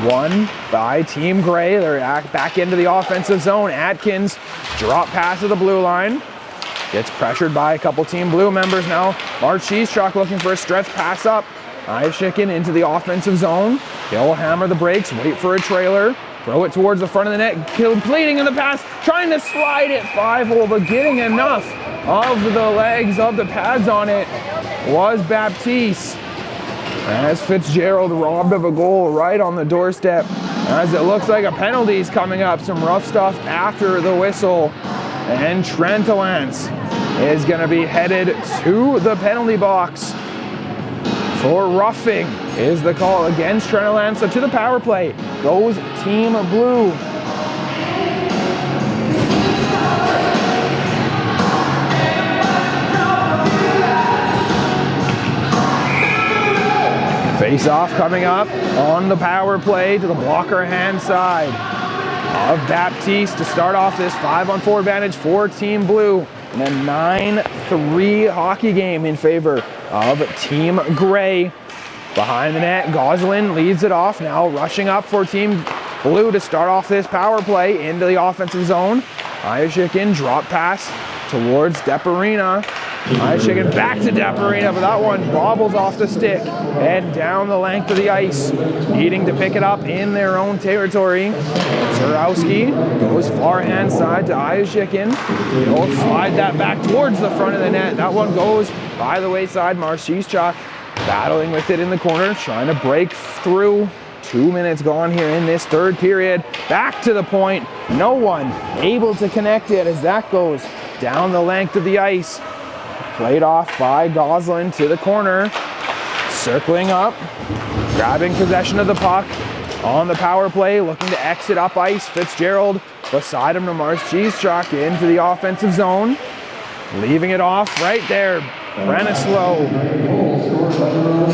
A: won by Team Gray. They're back into the offensive zone. Atkins drop pass to the blue line. Gets pressured by a couple Team Blue members now. Mark Cheesechuck looking for a stretch pass up. Chicken into the offensive zone. He'll hammer the brakes, wait for a trailer, throw it towards the front of the net, completing in the pass, trying to slide it 5-hole, but getting enough of the legs of the pads on it was Baptiste. As Fitzgerald robbed of a goal right on the doorstep, as it looks like a penalty is coming up. Some rough stuff after the whistle, and Trentolance is going to be headed to the penalty box for roughing is the call against Trentolance. So to the power play goes Team Blue. Face off coming up on the power play to the blocker hand side of Baptiste to start off this 5-on-4 advantage for Team Blue, and a 9-3 hockey game in favor of Team Gray. Behind the net, Goslin leads it off, now rushing up for Team Blue to start off this power play into the offensive zone. Ayashikin drop pass towards Deparina. Ayashikin back to Deparina, but that one bobbles off the stick and down the length of the ice, needing to pick it up in their own territory. Zarowski goes far hand side to Ayashikin. He'll slide that back towards the front of the net. That one goes by the wayside. Marciszczak battling with it in the corner, trying to break through. 2 minutes gone here in this third period. Back to the point. No one able to connect it as that goes down the length of the ice. Played off by Goslin to the corner. Circling up, grabbing possession of the puck on the power play, looking to exit up ice. Fitzgerald beside him to Marciszczak into the offensive zone. Leaving it off right there. Brennislow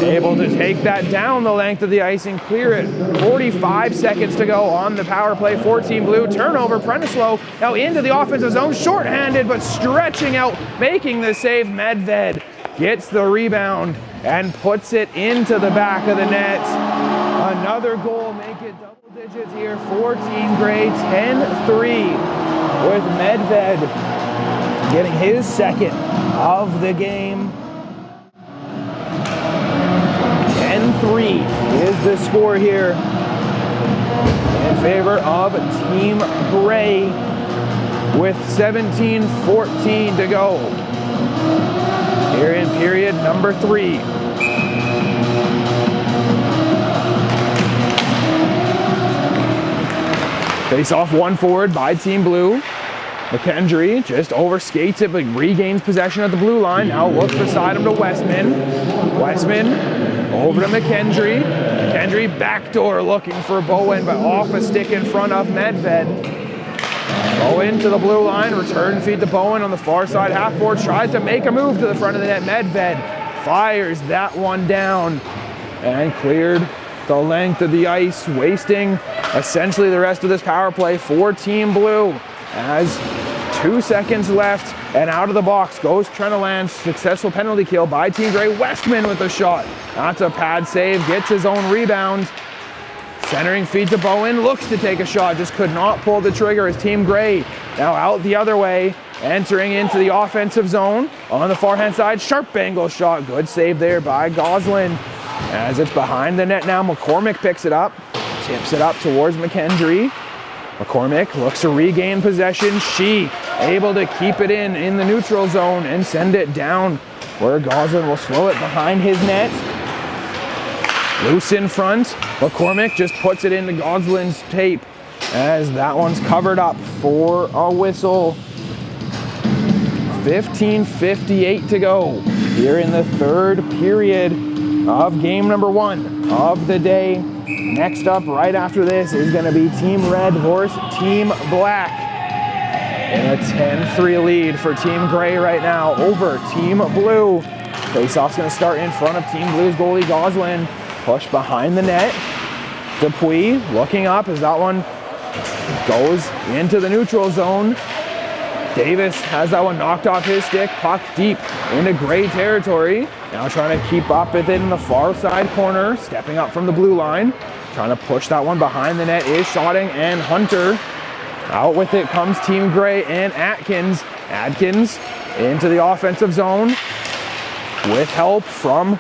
A: able to take that down the length of the ice and clear it. 45 seconds to go on the power play for Team Blue. Turnover, Brennislow now into the offensive zone, shorthanded but stretching out, making the save. Medved gets the rebound and puts it into the back of the net. Another goal, make it double digits here for Team Gray, 10-3 with Medved getting his second of the game. 10-3 is the score here in favor of Team Gray with 17-14 to go here in period number 3. Face off one forward by Team Blue. McKendry just overskates it but regains possession at the blue line. Now looks beside him to Westman. Westman over to McKendry. McKendry backdoor looking for Bowen, but off a stick in front of Medved. Bowen to the blue line, return feed to Bowen on the far side half board, tries to make a move to the front of the net. Medved fires that one down and cleared the length of the ice, wasting essentially the rest of this power play for Team Blue. As 2 seconds left and out of the box goes Trenolan's successful penalty kill by Team Gray. Westman with a shot. That's a pad save, gets his own rebound. Centering feed to Bowen, looks to take a shot, just could not pull the trigger as Team Gray now out the other way, entering into the offensive zone. On the far hand side, sharp angle shot, good save there by Goslin. As it's behind the net now, McCormick picks it up, tips it up towards McKendry. McCormick looks to regain possession. She able to keep it in the neutral zone and send it down where Goslin will slow it behind his net. Loose in front. McCormick just puts it into Goslin's tape as that one's covered up for a whistle. 15:58 to go here in the third period of game number 1 of the day. Next up right after this is going to be Team Red versus Team Black. And a 10-3 lead for Team Gray right now over Team Blue. Faceoff's going to start in front of Team Blue's goalie Goslin. Push behind the net. Dupuis looking up as that one goes into the neutral zone. Davis has that one knocked off his stick, puck deep into Gray territory. Now trying to keep up with it in the far side corner, stepping up from the blue line. Trying to push that one behind the net is Schotting and Hunter. Out with it comes Team Gray and Atkins. Atkins into the offensive zone with help from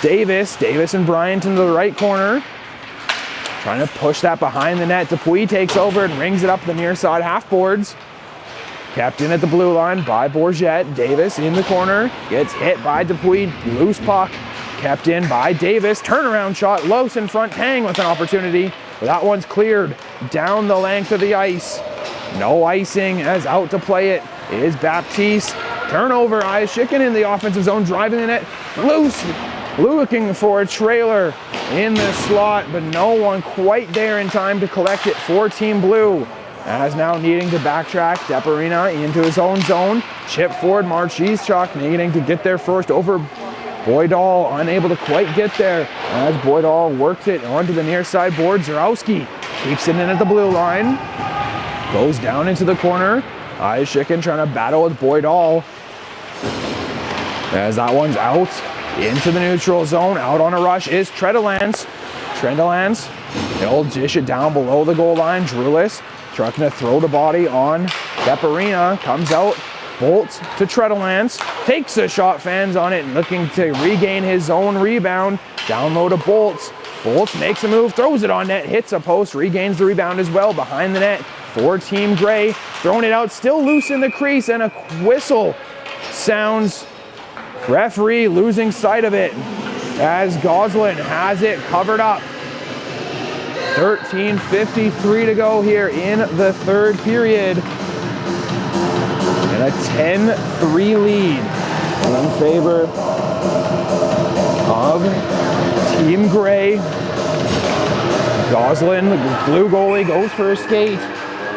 A: Davis. Davis and Bryant into the right corner. Trying to push that behind the net. Dupuis takes over and rings it up the near side half boards. Kept in at the blue line by Bourget. Davis in the corner. Gets hit by Dupuis. Loose puck. Kept in by Davis. Turnaround shot. Los in front. Tang with an opportunity. That one's cleared down the length of the ice. No icing as out to play it is Baptiste. Turnover. Ayashikin in the offensive zone. Driving the net. Loose. Looking for a trailer in the slot, but no one quite there in time to collect it for Team Blue. As now needing to backtrack, Deparina into his own zone. Chip forward, Marchizchuk needing to get there first over Boydall, unable to quite get there. As Boydall works it onto the near side board, Zarowski keeps it in at the blue line. Goes down into the corner. Ayashikin trying to battle with Boydall. As that one's out. Into the neutral zone, out on a rush is Trenolan's. He'll dish it down below the goal line. Drulis trying to throw the body on Deparina. Comes out, bolts to Trenolan's. Takes a shot, fans on it, looking to regain his own rebound. Down low to Bolts. Bolts makes a move, throws it on net, hits a post, regains the rebound as well behind the net for Team Gray. Throwing it out, still loose in the crease, and a whistle sounds. Referee losing sight of it as Goslin has it covered up. 13:53 to go here in the third period. And a 10-3 lead in favor of Team Gray. Goslin, the blue goalie, goes for a skate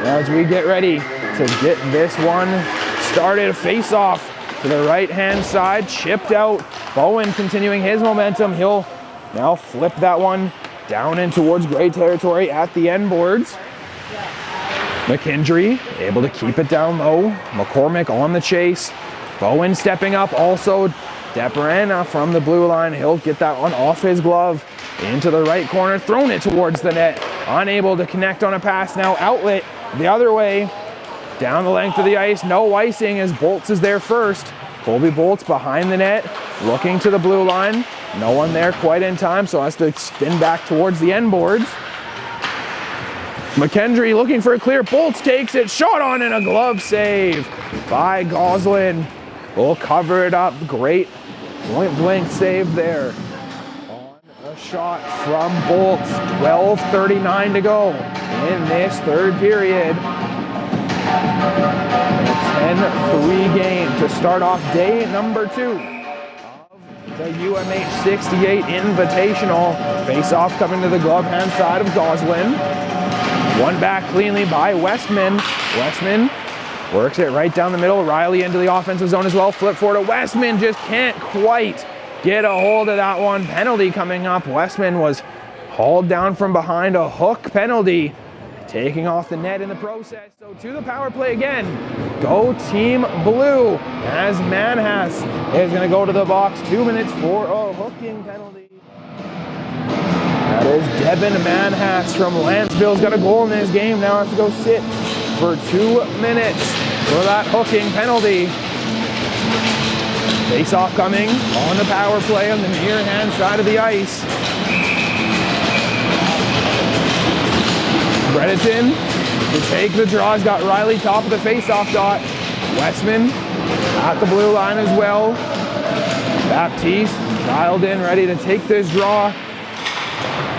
A: as we get ready to get this one started. Face off to the right-hand side, chipped out. Bowen continuing his momentum. He'll now flip that one down in towards Gray territory at the end boards. McKendry able to keep it down low. McCormick on the chase. Bowen stepping up. Also, Deparina from the blue line. He'll get that one off his glove. Into the right corner, thrown it towards the net. unable to connect on a pass. Now outlet the other way, down the length of the ice. No icing as Bolts is there first. Colby Bolts behind the net, looking to the blue line. No one there quite in time, so has to spin back towards the end boards. McKendry looking for a clear. Bolts takes it, shot on, and a glove save by Goslin. Will cover it up. Great point blank save there. On a shot from Bolts. 12:39 to go in this third period. A 10-3 game to start off day number 2 of the UMH-68 Invitational. Face-off coming to the glove-hand side of Goslin. One back cleanly by Westman. Westman works it right down the middle. Riley into the offensive zone as well. Flip forward to Westman. Just can't quite get a hold of that one. Penalty coming up. Westman was hauled down from behind. A hook penalty. Taking off the net in the process. So to the power play again. Go Team Blue as Manhas is going to go to the box. 2 minutes for a hooking penalty. That is Devin Manhas from Lanceville's got a goal in this game. Now has to go sit for 2 minutes for that hooking penalty. Face-off coming on the power play on the near hand side of the ice. Bredeton to take the draw. He's got Riley top of the face-off dot. Westman at the blue line as well. Baptiste dialed in, ready to take this draw.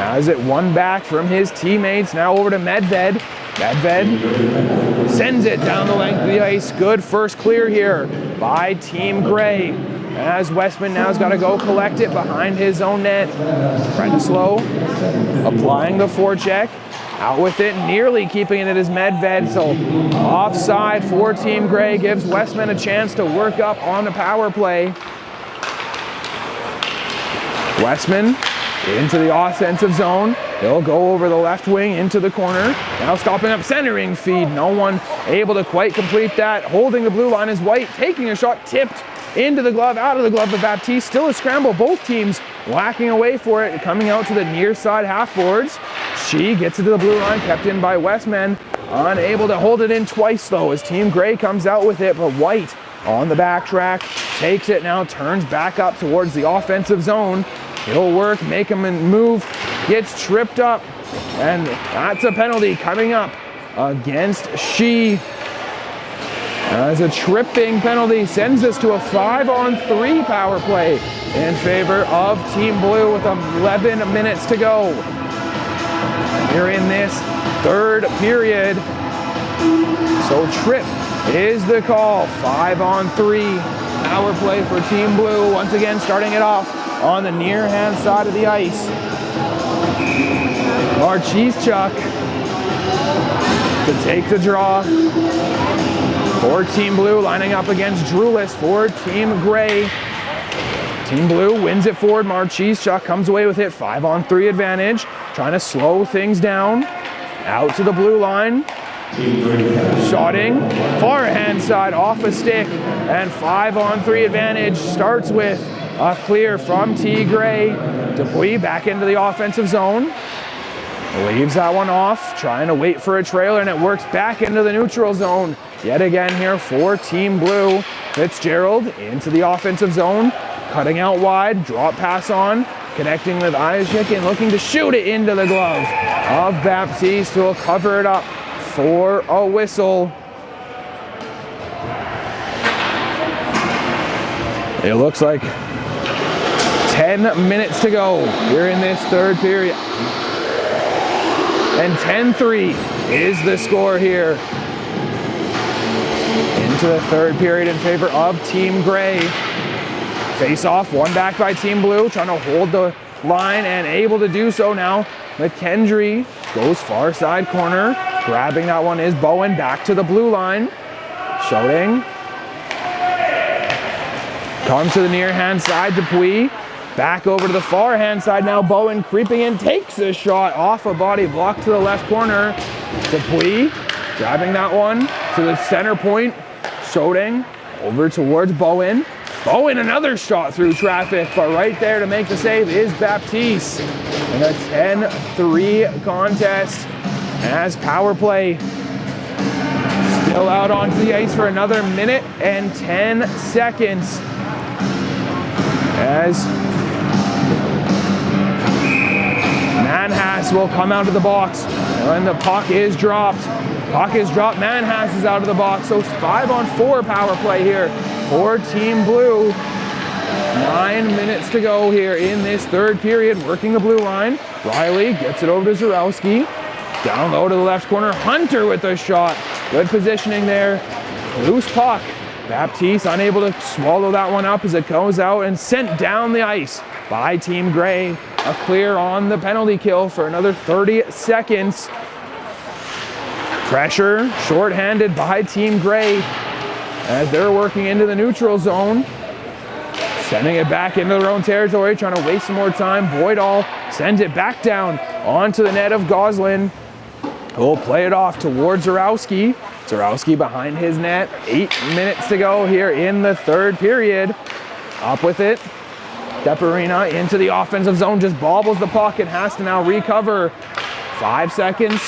A: Has it one back from his teammates. Now over to Medved. Medved sends it down the length of the ice. Good first clear here by Team Gray. As Westman now's got to go collect it behind his own net. Renslow applying the forecheck. Out with it, nearly keeping it as Medved. So offside for Team Gray gives Westman a chance to work up on the power play. Westman into the offensive zone. He'll go over the left wing into the corner. Now stopping up centering feed. No one able to quite complete that. Holding the blue line is White, taking a shot, tipped into the glove, out of the glove of Baptiste. Still a scramble, both teams whacking away for it. Coming out to the near side half boards. She gets it to the blue line, kept in by Westman. Unable to hold it in twice though as Team Gray comes out with it, but White on the backtrack, takes it now, turns back up towards the offensive zone. It'll work, make him move, gets tripped up, and that's a penalty coming up against She. As a tripping penalty sends us to a 5-on-3 power play in favor of Team Blue with 11 minutes to go. Here in this third period. So trip is the call. 5-on-3 power play for Team Blue. Once again starting it off on the near hand side of the ice. Marchischuk to take the draw for Team Blue, lining up against Drulis for Team Gray. Team Blue wins it forward. Marchischuk comes away with it. 5-on-3 advantage. Trying to slow things down. Out to the blue line. Shotting. Far hand side off a stick. And 5-on-3 advantage starts with a clear from T. Gray. Dupuis back into the offensive zone. Leaves that one off. Trying to wait for a trailer, and it works back into the neutral zone. Yet again here for Team Blue. Fitzgerald into the offensive zone. Cutting out wide. Drop pass on. Connecting with Isaac and looking to shoot it into the glove of Baptiste, who will cover it up for a whistle. It looks like 10 minutes to go here in this third period. And 10-3 is the score here. Into the third period in favor of Team Gray. Face off, one back by Team Blue, trying to hold the line and able to do so now. McKendry goes far side corner. Grabbing that one is Bowen, back to the blue line. Shooting. Comes to the near hand side, Dupuis. Back over to the far hand side now. Bowen creeping in, takes a shot off a body block to the left corner. Dupuis grabbing that one to the center point. Shooting over towards Bowen. Bowen, another shot through traffic, but right there to make the save is Baptiste. In a 10-3 contest as power play still out onto the ice for another minute and 10 seconds. As Manhas will come out of the box, and the puck is dropped. Puck is dropped, Manhas is out of the box, so it's 5-on-4 power play here for Team Blue. 9 minutes to go here in this third period, working the blue line. Riley gets it over to Zarowski. Down low to the left corner, Hunter with the shot. Good positioning there. Loose puck. Baptiste unable to swallow that one up as it goes out and sent down the ice by Team Gray. A clear on the penalty kill for another 30 seconds. Pressure, shorthanded by Team Gray as they're working into the neutral zone. Sending it back into their own territory, trying to waste some more time. Boydall sends it back down onto the net of Goslin. He'll play it off towards Zarowski. Zarowski behind his net. 8 minutes to go here in the third period. Up with it. Deparina into the offensive zone, just bobbles the puck and has to now recover. 5 seconds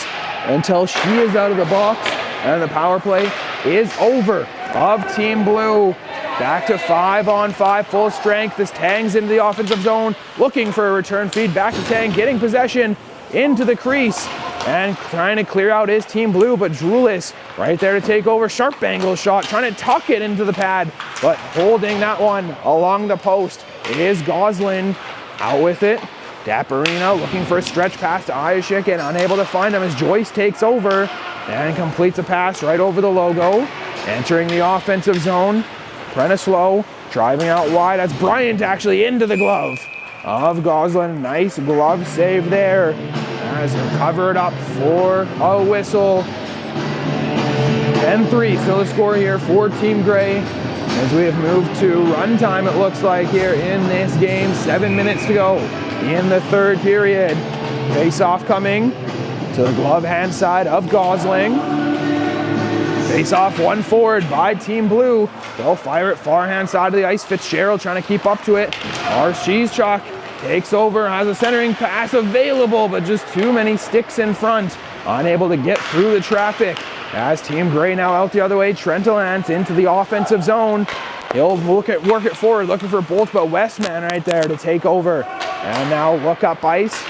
A: until she is out of the box, and the power play is over of Team Blue. Back to 5-on-5, full strength. This Tang's into the offensive zone, looking for a return feed. Back to Tang, getting possession into the crease. And trying to clear out is Team Blue, but Drulis right there to take over. Sharp angle shot, trying to tuck it into the pad, but holding that one along the post is Goslin. Out with it. Daparina looking for a stretch pass to Ayashik and unable to find him as Joyce takes over and completes a pass right over the logo. Entering the offensive zone. Prenislow driving out wide. That's Bryant actually into the glove of Goslin. Nice glove save there as they're covered up for a whistle. 10-3 still the score here for Team Gray as we have moved to runtime, it looks like, here in this game. 7 minutes to go in the third period. Face-off coming to the glove hand side of Gosling. Face-off one forward by Team Blue. They'll fire it far hand side of the ice. Fitzgerald trying to keep up to it. Arshizchuk takes over, has a centering pass available, but just too many sticks in front. Unable to get through the traffic. As Team Gray now out the other way, Trentelance into the offensive zone. He'll work it forward, looking for Bolt, but Westman right there to take over. And now look up ice.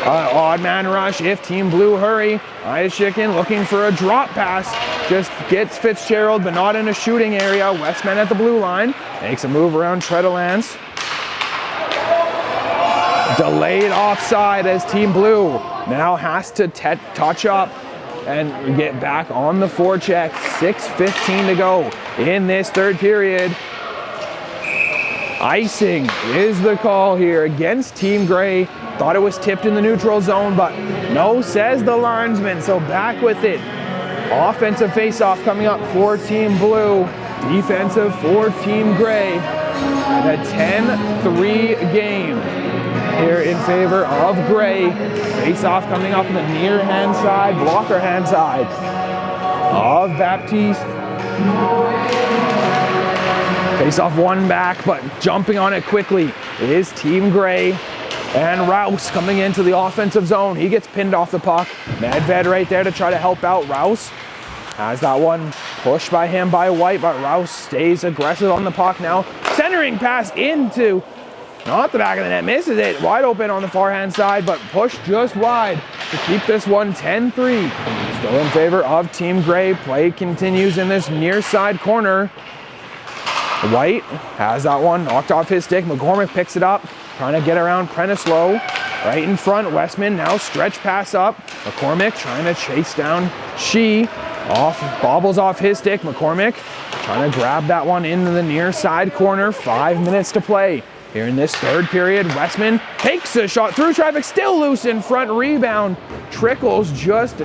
A: Odd man rush if Team Blue hurry. Ayashik looking for a drop pass. Just gets Fitzgerald, but not in a shooting area. Westman at the blue line. Makes a move around Trentelance. Delayed offside as Team Blue now has to touch up and get back on the forecheck. 6:15 to go in this third period. Icing is the call here against Team Gray. Thought it was tipped in the neutral zone, but no, says the linesman. So back with it. Offensive faceoff coming up for Team Blue. Defensive for Team Gray. And a 10-3 game here in favor of Gray. Face-off coming up in the near hand side, blocker hand side of Baptiste. Face-off one back, but jumping on it quickly is Team Gray. And Rouse coming into the offensive zone. He gets pinned off the puck. Medved right there to try to help out. Rouse has that one pushed by him by White, but Rouse stays aggressive on the puck now. Centering pass into not the back of the net, misses it. Wide open on the far hand side, but pushed just wide to keep this one 10-3. Still in favor of Team Gray. Play continues in this near side corner. White has that one knocked off his stick. McCormick picks it up, trying to get around Prenislow. Right in front, Westman now stretch pass up. McCormick trying to chase down Shee. Bobbles off his stick. McCormick trying to grab that one into the near side corner. 5 minutes to play here in this third period. Westman takes a shot through traffic, still loose in front. Rebound trickles just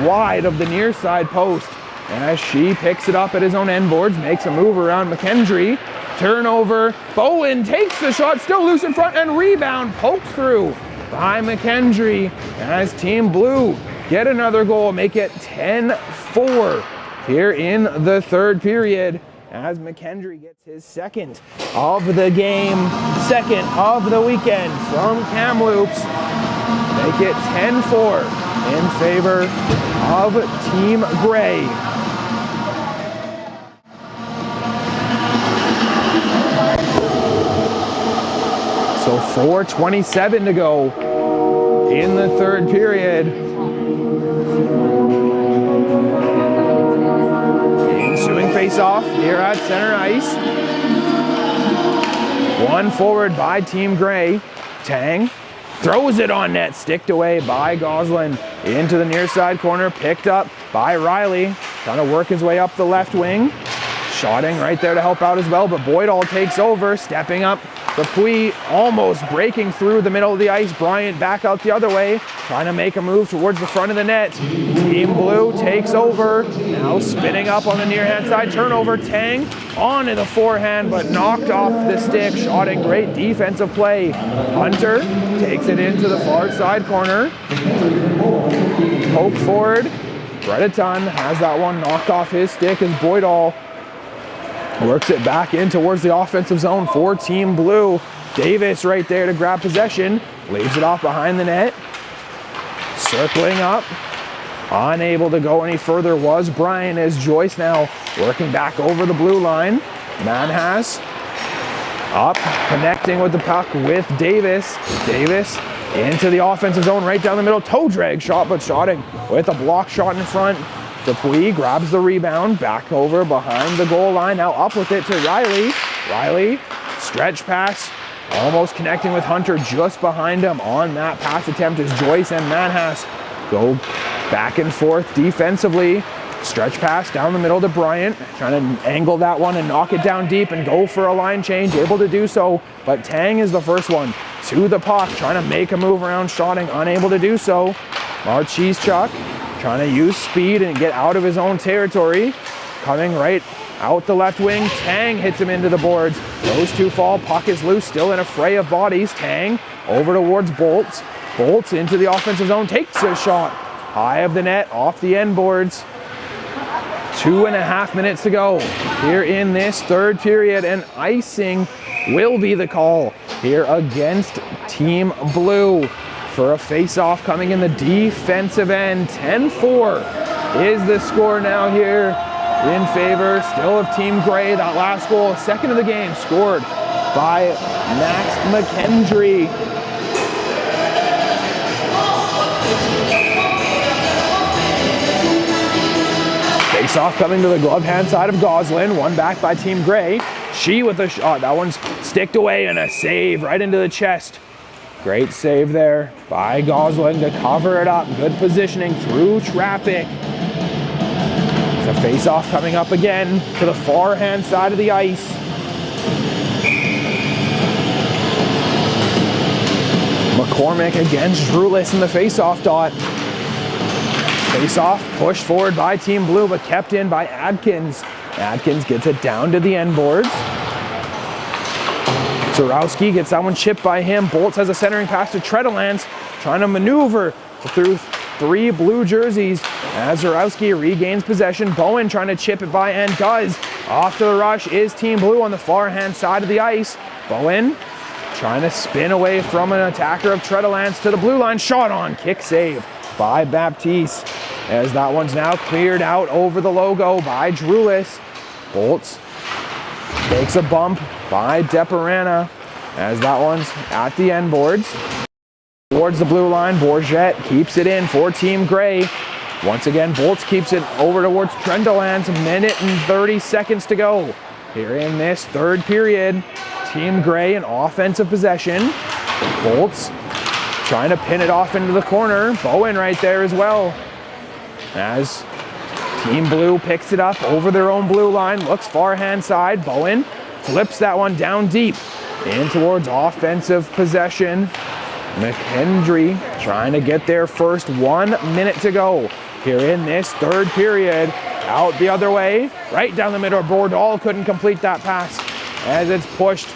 A: wide of the near side post. As Shee picks it up at his own end boards, makes a move around McKendry. Turnover. Bowen takes the shot, still loose in front, and rebound poked through by McKendry as Team Blue get another goal, make it 10-4 here in the third period. as McKendry gets his second of the game, second of the weekend from Kamloops. Make it 10-4 in favor of Team Gray. So 4:27 to go in the third period. Ensuing face-off here at center ice. One forward by Team Gray. Tang throws it on net, sticked away by Goslin. Into the near side corner, picked up by Riley. Trying to work his way up the left wing. Shotting right there to help out as well, but Boydall takes over, stepping up. Dupuis almost breaking through the middle of the ice. Bryant back out the other way, trying to make a move towards the front of the net. Team Blue takes over, now spinning up on the near-hand side. Turnover, Tang onto the forehand, but knocked off the stick. Shotting, great defensive play. Hunter takes it into the far side corner. Poke forward. Bredeton has that one knocked off his stick as Boydall works it back in towards the offensive zone for Team Blue. Davis right there to grab possession. Leaves it off behind the net. Circling up. Unable to go any further was Brian as Joyce now working back over the blue line. Manhas up, connecting with the puck with Davis. Davis into the offensive zone right down the middle. Toe drag shot, but shotting with a block shot in front. Dupuis grabs the rebound, back over behind the goal line, now up with it to Riley. Riley, stretch pass, almost connecting with Hunter just behind him on that pass attempt as Joyce and Manhas go back and forth defensively. Stretch pass down the middle to Bryant, trying to angle that one and knock it down deep and go for a line change, able to do so, but Tang is the first one to the puck, trying to make a move around shotting, unable to do so. Marchesechuk trying to use speed and get out of his own territory. Coming right out the left wing. Tang hits him into the boards. Those two fall. Puck is loose. Still in a fray of bodies. Tang over towards Bolts. Bolts into the offensive zone. Takes a shot. High of the net. Off the end boards. 2.5 minutes to go here in this third period. And icing will be the call here against Team Blue. For a face-off coming in the defensive end. 10-4 is the score now here in favor still of Team Gray. That last goal, second of the game, scored by Max McKendry. Face-off coming to the glove hand side of Goslin. One back by Team Gray. She with a shot. That one's sticked away and a save right into the chest. Great save there by Goslin to cover it up. Good positioning through traffic. It's a face-off coming up again to the far-hand side of the ice. McCormick against Drulis in the face-off dot. Face-off pushed forward by Team Blue, but kept in by Adkins. Adkins gets it down to the end boards. Zarowski gets that one chipped by him. Bolts has a centering pass to Tredelance, trying to maneuver through three blue jerseys as Zarowski regains possession. Bowen trying to chip it by and does. Off to the rush is Team Blue on the far hand side of the ice. Bowen trying to spin away from an attacker of Tredelance to the blue line. Shot on, kick save by Baptiste as that one's now cleared out over the logo by Drulis. Bolts takes a bump by Deperana as that one's at the end boards. Towards the blue line, Bourget keeps it in for Team Gray. Once again, Bolts keeps it over towards Trendelands. A minute and 30 seconds to go here in this third period. Team Gray in offensive possession. Bolts trying to pin it off into the corner. Bowen right there as well. As Team Blue picks it up over their own blue line, looks far hand side. Bowen flips that one down deep in towards offensive possession. McKendry trying to get their first 1 minute to go here in this third period. Out the other way, right down the middle. Bourdal couldn't complete that pass as it's pushed.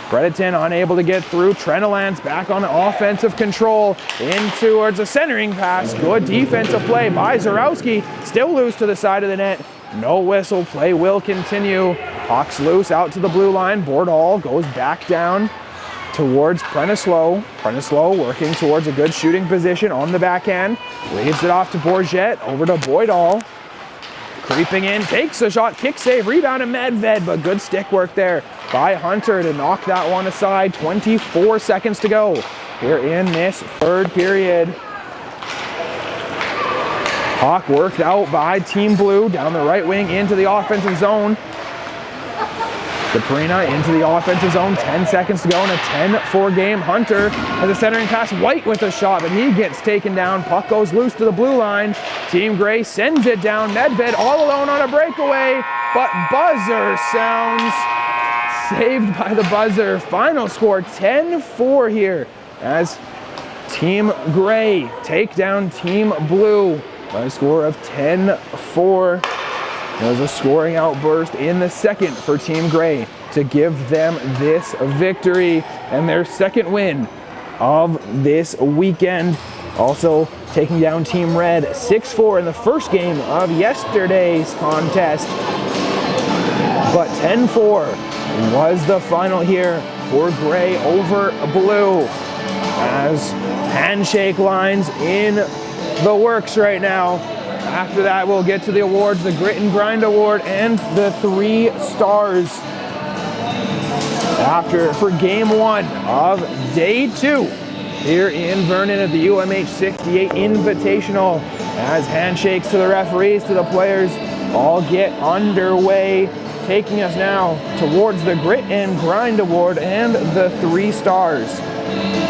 A: Bredeton unable to get through. Trendelands back on offensive control in towards a centering pass. Good defensive play by Zarowski. Still loose to the side of the net. No whistle, play will continue. Hawks loose out to the blue line. Boardall goes back down towards Prenislow. Prenislow working towards a good shooting position on the back end. Leaves it off to Bourget, over to Boydall. Creeping in, takes a shot, kick save, rebound to Medved, but good stick work there by Hunter to knock that one aside. 24 seconds to go here in this third period. Hawk worked out by Team Blue down the right wing into the offensive zone. Caprina into the offensive zone, 10 seconds to go in a 10-4 game. Hunter has a centering pass, White with a shot, but he gets taken down. Puck goes loose to the blue line. Team Gray sends it down. Medved all alone on a breakaway, but buzzer sounds. Saved by the buzzer. Final score 10-4 here as Team Gray take down Team Blue by a score of 10-4. There's a scoring outburst in the second for Team Gray to give them this victory and their second win of this weekend. Also taking down Team Red 6-4 in the first game of yesterday's contest. But 10-4 was the final here for Gray over Blue, as handshake lines in the works right now. After that, we'll get to the awards, the Grit and Grind Award and the 3 stars. For game 1 of day 2 here in Vernon at the UMH-68 Invitational, as handshakes to the referees, to the players, all get underway, taking us now towards the Grit and Grind Award and the 3 stars.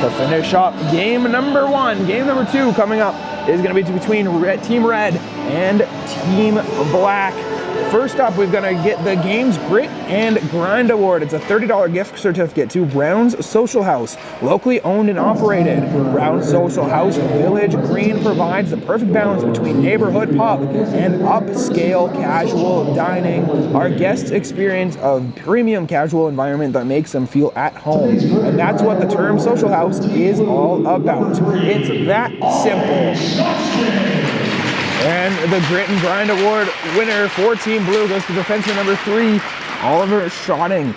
A: To finish up game number 1, game number 2 coming up is going to be between Team Red and Team Black. First up, we're going to get the game's Grit and Grind Award. It's a $30 gift certificate to Brown's Social House, locally owned and operated. Brown's Social House Village Green provides the perfect balance between neighborhood pub and upscale casual dining. Our guests experience a premium casual environment that makes them feel at home. And that's what the term social house is all about. It's that simple. And the Grit and Grind Award winner for Team Blue goes to defenseman number 3, Oliver Schotting,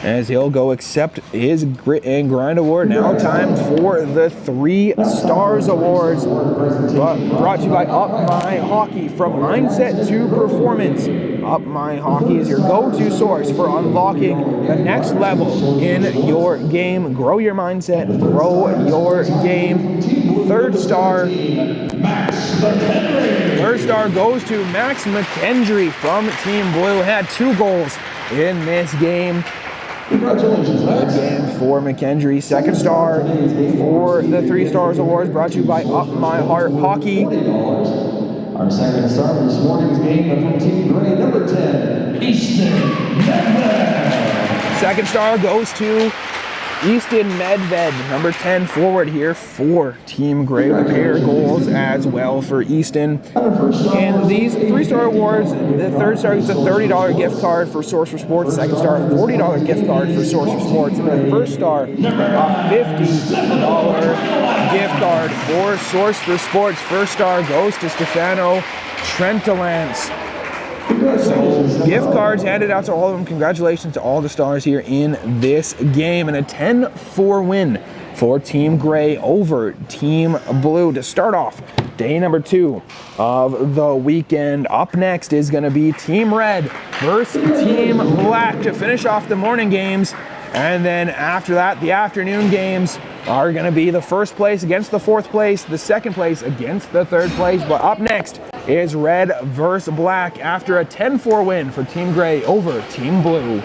A: as he'll go accept his Grit and Grind Award. Now time for the 3 Stars Awards, brought to you by Up My Hockey. From mindset to performance, Up My Hockey is your go-to source for unlocking the next level in your game. Grow your mindset, grow your game. Third star goes to Max McKendry from Team Blue. Had 2 goals in this game. Congratulations, Max. Good game for McKendry. Second star for the 3 Stars Awards, brought to you by Up My Heart Hockey.
F: Our second star for this morning's game from Team Gray, number 10, Easton Medved.
A: Second star goes to Easton Medved, number 10 forward here for Team Gray, with a pair of goals as well for Easton. And these 3-star awards, the third star gets a $30 gift card for Source for Sports, second star a $40 gift card for Source for Sports, and the first star a $50 gift card for Source for Sports. First star goes to Stefano Trentalance. So gift cards handed out to all of them. Congratulations to all the stars here in this game, and a 10-4 win for Team Gray over Team Blue to start off day number 2 of the weekend. Up next is going to be Team Red versus Team Black to finish off the morning games, and then after that the afternoon games are going to be the first place against the 4th place, the second place against the 3rd place. But up next is Red versus Black after a 10-4 win for Team Gray over Team Blue.